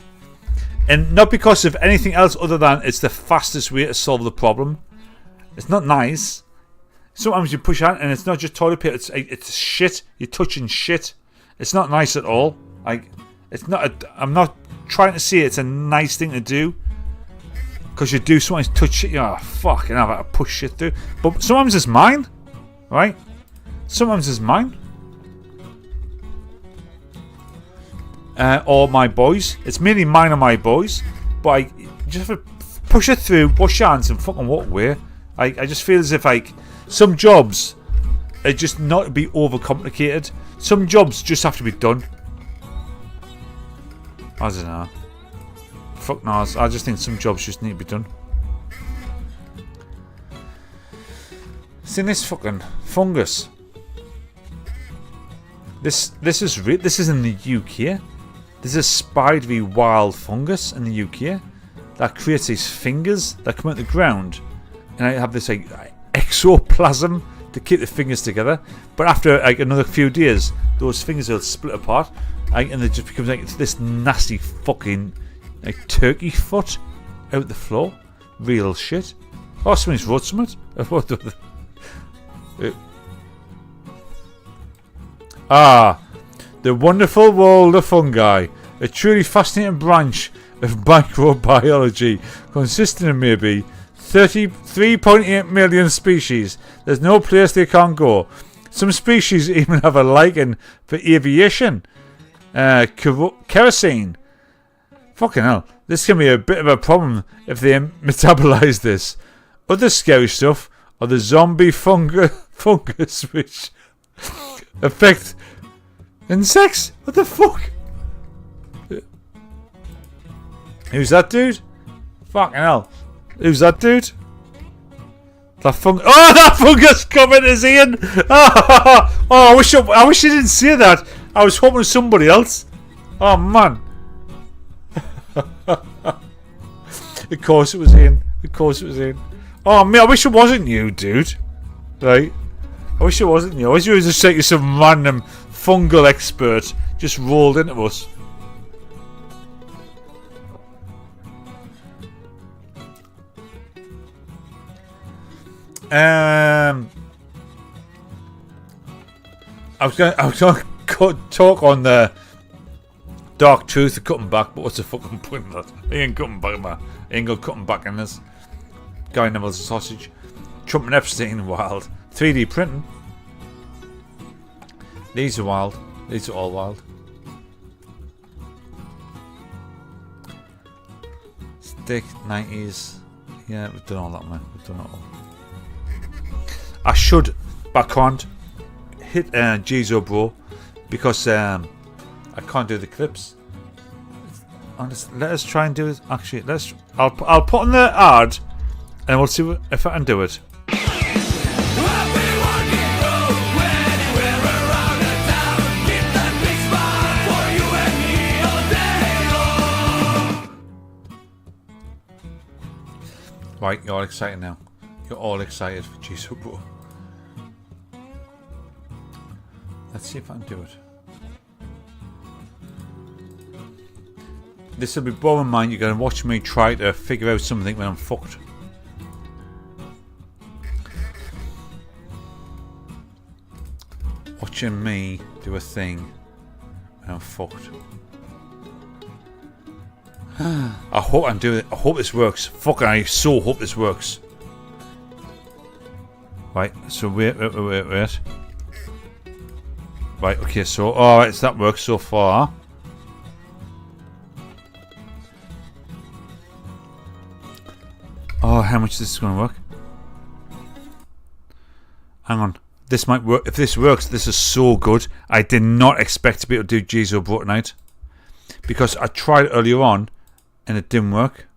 And not because of anything else other than it's the fastest way to solve the problem. It's not nice. Sometimes you push out and it's not just toilet paper. It's shit. You're touching shit. It's not nice at all. Like, it's not. I'm not trying to say it's a nice thing to do. Because you do sometimes touch shit. You're fucking hell, I have to push shit through. But sometimes it's mine, right? Sometimes it's mine. Or my boys. It's mainly mine and my boys. But I just have to push it through, wash your hands and fucking walk away. I just feel as if like some jobs are just not to be overcomplicated. Some jobs just have to be done. I don't know. Fuck knows. I just think some jobs just need to be done. See this fucking fungus. This is in the UK. There's a spidery wild fungus in the UK that creates these fingers that come out the ground, and I have this like exoplasm to keep the fingers together. But after like another few days, those fingers will split apart, and it just becomes like this nasty fucking like turkey foot out the floor. Real shit. Oh, somebody's wrote something. The wonderful world of fungi, a truly fascinating branch of microbiology, consisting of maybe 33.8 million species. There's no place they can't go. Some species even have a liking for aviation. Kerosene. Fucking hell, this can be a bit of a problem if they metabolize this. Other scary stuff are the zombie fungus which affect insects. What the fuck? Who's that dude? Fucking hell. Who's that dude? That fungus coming is Ian. Oh, I wish you didn't say that. I was hoping it was somebody else. Oh man. Of course it was Ian. Oh man, I wish it wasn't you, dude. Right? I wish it wasn't you. I wish you were just like some random fungal expert just rolled into us. I was going to talk on the Dark Truth of cutting back, but what's the fucking point of that? He ain't cutting back, man. He ain't got cutting back in this. Guy Neville's a sausage. Trump and Epstein, wild. 3D printing. These are wild. These are all wild. Stick 90s. Yeah, we've done all that, man. We've done it all. I should, but I can't hit Jizo Bro because I can't do the clips. Honestly, let us try and do it. Actually, I'll put on the ad and we'll see if I can do it. Right, you're all excited now. You're all excited for Jizo Bro. Let's see if I can do it. This will be boring in mind. You're going to watch me try to figure out something when I'm fucked. Watching me do a thing when I'm fucked. I hope I'm doing it. I hope this works. Fucking, I so hope this works. Right, so wait. Right, okay, so alright, so that works so far. Oh, how much is this going to work? Hang on. This might work. If this works, this is so good. I did not expect to be able to do Jizo Bro tonight. Because I tried it earlier on and it didn't work.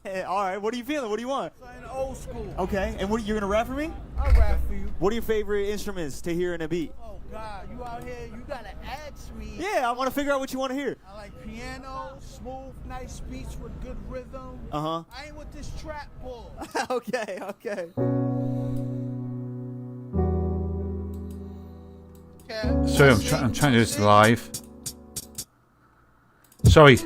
Hey, all right, what are you feeling? What do you want? Something old school. Okay, and what you're gonna rap for me? I'll rap for you. What are your favorite instruments to hear in a beat? Oh God, you out here, you gotta ask me. Yeah, I want to figure out what you want to hear. I like piano, smooth, nice beats with good rhythm. Uh-huh. I ain't with this trap bull. Okay. Okay. Sorry, I'm trying to do this live. Sorry.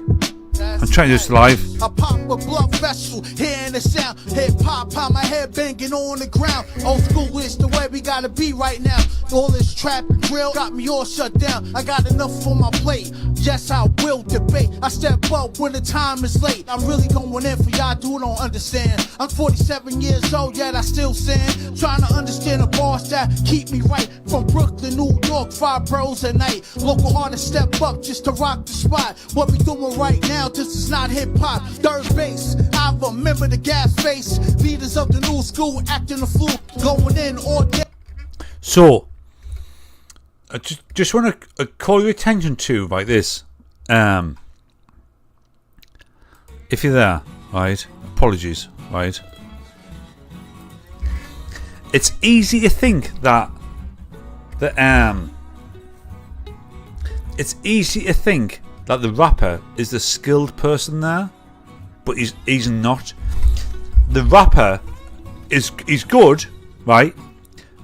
I'm trying to do this live. I pop a blood vessel, hearing the sound. Hip hop, how my head banging on the ground. Old school is the way we gotta be right now. All this trap and drill got me all shut down. I got enough on my plate. Yes, I will debate. I step up when the time is late. I'm really going in for y'all who don't understand. I'm 47 years old, yet I still sin. Trying to understand the boss that keep me right. From Brooklyn, New York, 5 bros a night. Local artists step up just to rock the spot. What we doing right now, this is not hip hop. Third base, I remember the gas face. Leaders of the new school acting a fool. Going in all day. So, I just want to call your attention to like this. If you're there, right? Apologies, right? It's easy to think that it's easy to think that the rapper is the skilled person there, but he's not. The rapper he's good, right?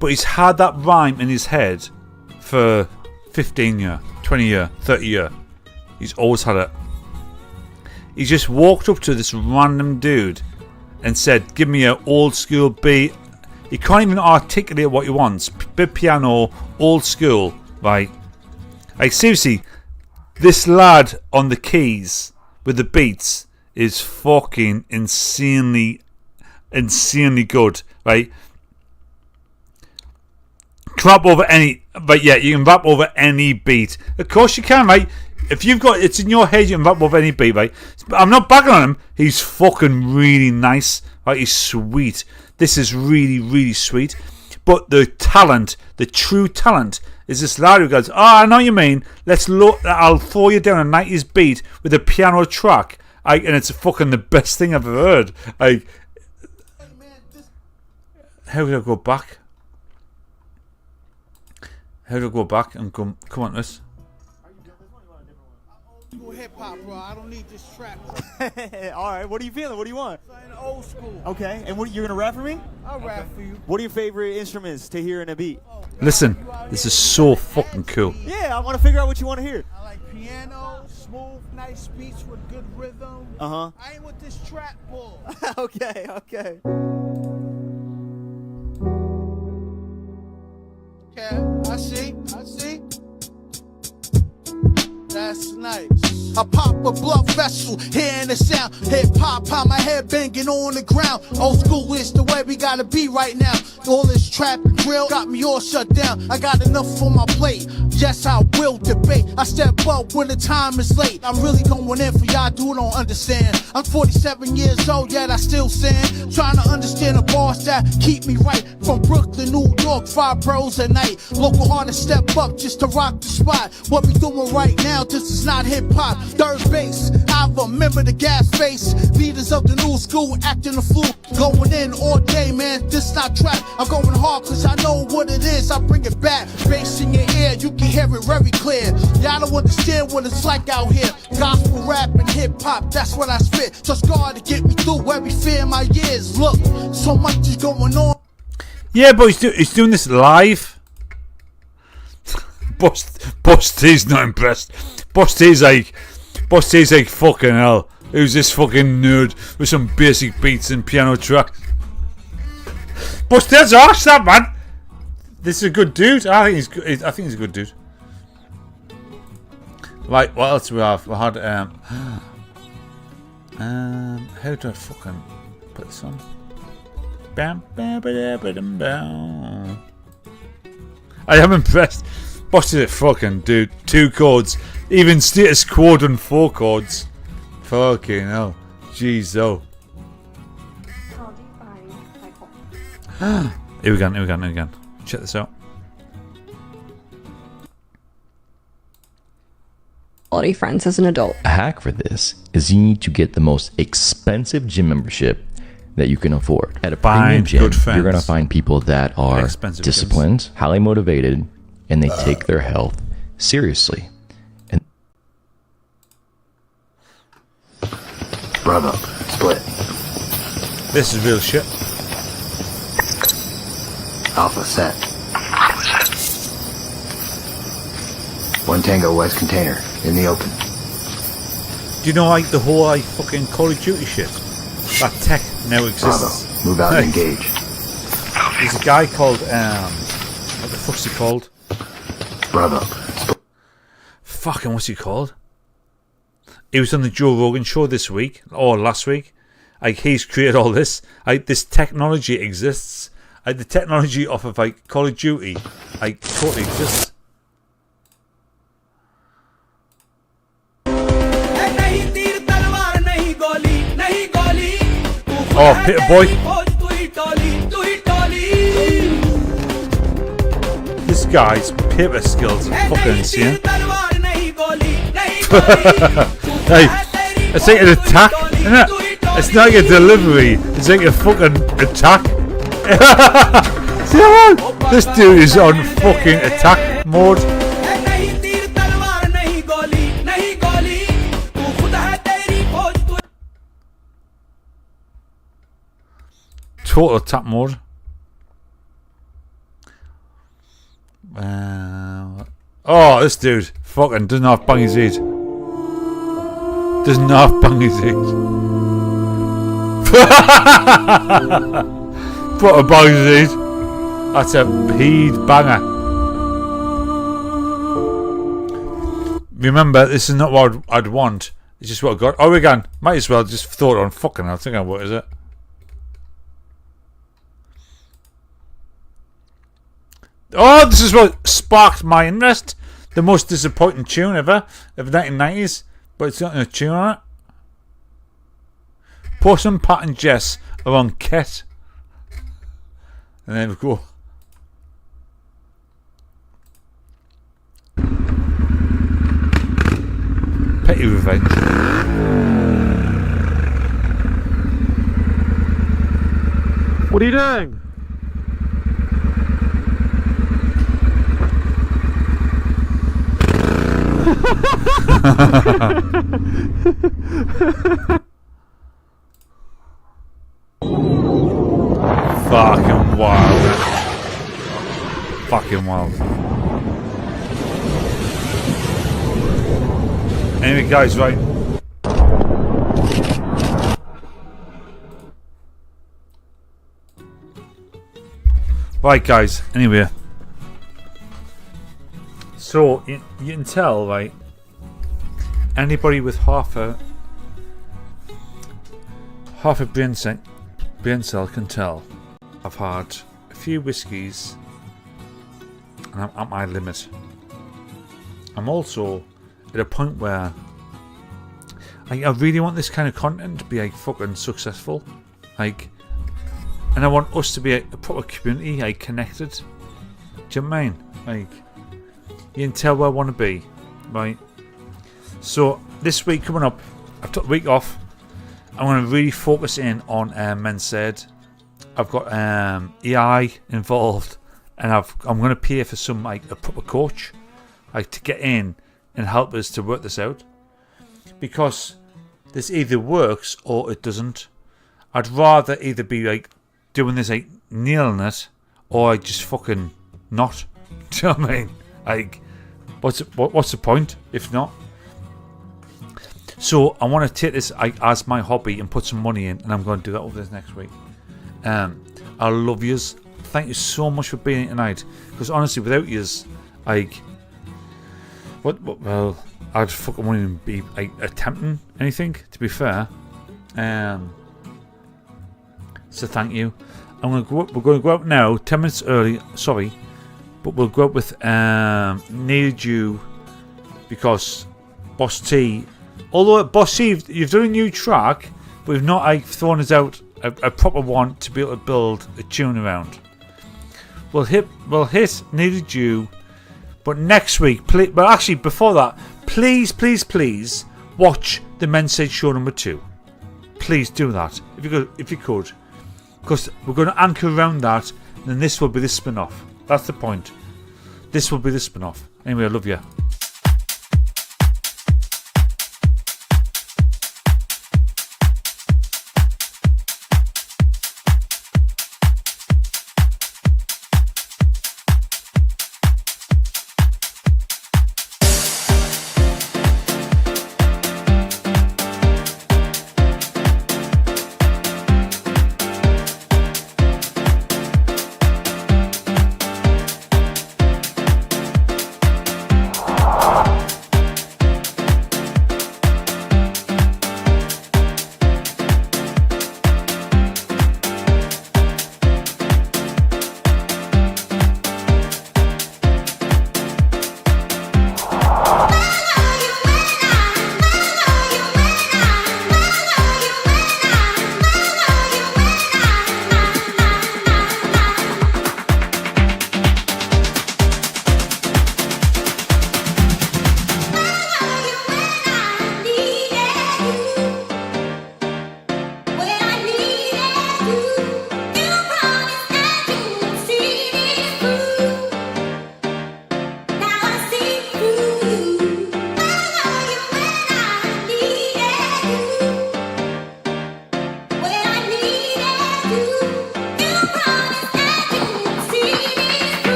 But he's had that rhyme in his head for 15 year, 20 year, 30 year. He's always had it. He just walked up to this random dude and said, give me an old school beat. He can't even articulate what he wants. Bit piano, old school, right? Like seriously, this lad on the keys with the beats is fucking insanely good, right? Rap over any, but yeah, you can rap over any beat. Of course you can, right? If you've got it's in your head, you can rap over any beat, right? But I'm not bagging on him. He's fucking really nice, right? He's sweet. This is really, really sweet. But the talent, the true talent, is this lad who goes, I know what you mean. Let's look. I'll throw you down a 90s beat with a piano track, and it's fucking the best thing I've ever heard. How did I go back? How do I go back and come on this? Hip hop, bro. I don't need this trap. All right, what are you feeling? What do you want? Something old school. Okay, and what you're gonna rap for me? I'll rap for you. What are your favorite instruments to hear in a beat? Listen, this is so fucking cool. Yeah, I want to figure out what you want to hear. I like piano, smooth, nice beats with good rhythm. Uh-huh. I ain't with this trap bull. Okay. Yeah, I see. That's nice. I pop a blood vessel, hearing the sound. Hip hop, how my head banging on the ground. Old school is the way we gotta be right now. All this trap and drill got me all shut down. I got enough on my plate. Yes, I will debate. I step up when the time is late. I'm really going in for y'all who don't understand. I'm 47 years old, yet I still sin. Trying to understand the boss that keep me right. From Brooklyn, New York, 5 bros a night. Local artists step up just to rock the spot. What we doing right now, this is not hip hop. Third base, I remember the gas face. Leaders of the new school acting a fool. Going in all day, man, this not trap. I'm going hard cause I know what it is. I bring it back, bass in your ear, you can hear it very clear. Y'all don't understand what it's like out here. Gospel rap and hip hop, that's what I spit. Trust God to get me through every fear in my years. Look, so much is going on. Yeah, but he's doing this live. Busty's not impressed. Busty's like fucking hell. Who's this fucking nerd with some basic beats and piano tracks? Busty, that's harsh, that man. This is a good dude. I think he's a good dude. Right, what else do we have? We had how do I fucking put this on? Bam, bam, bam, bam, bam. I am impressed. Busty's a fucking dude. 2 chords. Even Status Quo done 4 chords. Fucking hell. Jeez, oh. Here we go. Check this out. Quality friends as an adult. A hack for this is you need to get the most expensive gym membership that you can afford. At a premium gym, you're going to find people that are disciplined, highly motivated, and they take their health seriously. And Bravo, split. This is real shit. Alpha set. 1 Tango West container in the open. Do you know like the whole like fucking Call of Duty shit? That tech now exists. Bravo. Move out and engage. There's a guy called what the fuck's he called? Bravo. Fucking what's he called? He was on the Joe Rogan show this week or last week. Like he's created all this. Like this technology exists. Like the technology off of like Call of Duty, like totally exists. Oh, Peter Boy. This guy's paper skills are fucking insane. Hey, it's like an attack, isn't it? It's not like a delivery, it's like a fucking attack. See how this dude is on fucking attack mode. Total attack mode. Oh, this dude fucking doesn't have bang his head. Doesn't have bang his head. Put a bang his head. That's a heed banger. Remember, this is not what I'd want. It's just what I got. Oh, we can. Might as well just throw it on fucking. I think what is it? Oh, this is what sparked my interest. The most disappointing tune ever of the 1990s, but it's got a tune on it. Postman, Pat and Jess are on Ket. And there we go. Petty Revenge. What are you doing? Fucking wild. Fucking wild. Anyway, guys, right. Right, guys, anyway. So, you can tell, right, anybody with half a brain cell can tell. I've had a few whiskies and I'm at my limit. I'm also at a point where I really want this kind of content to be like fucking successful, like, and I want us to be a proper community, like connected. Do you know what I mean? Like, you can tell where I want to be, right? So this week coming up, I've took a week off. I'm going to really focus in on Men's Said. I've got AI involved, and I'm going to pay for some like a proper coach, like to get in and help us to work this out, because this either works or it doesn't. I'd rather either be like doing this like nailing it, or I just fucking not. Do you know what I mean? Like, what's the point if not? So I want to take this as my hobby and put some money in, and I'm going to do that over this next week. I love yous. Thank you so much for being here tonight. Because honestly, without yous, like, well, I'd fucking wouldn't be like attempting anything. To be fair, so thank you. We're going to go out now, 10 minutes early. Sorry, but we'll go out with Needed You, because Boss T. Although Boss T, you've done a new track, but we've not like thrown us out a proper one to be able to build a tune around. We'll hit Needed You, but next week, but actually before that, please watch the Men's Said show number 2. Please do that if you could, because we're going to anchor around that, and then this will be the spin-off. That's the point. This will be the spin-off. Anyway, I love you.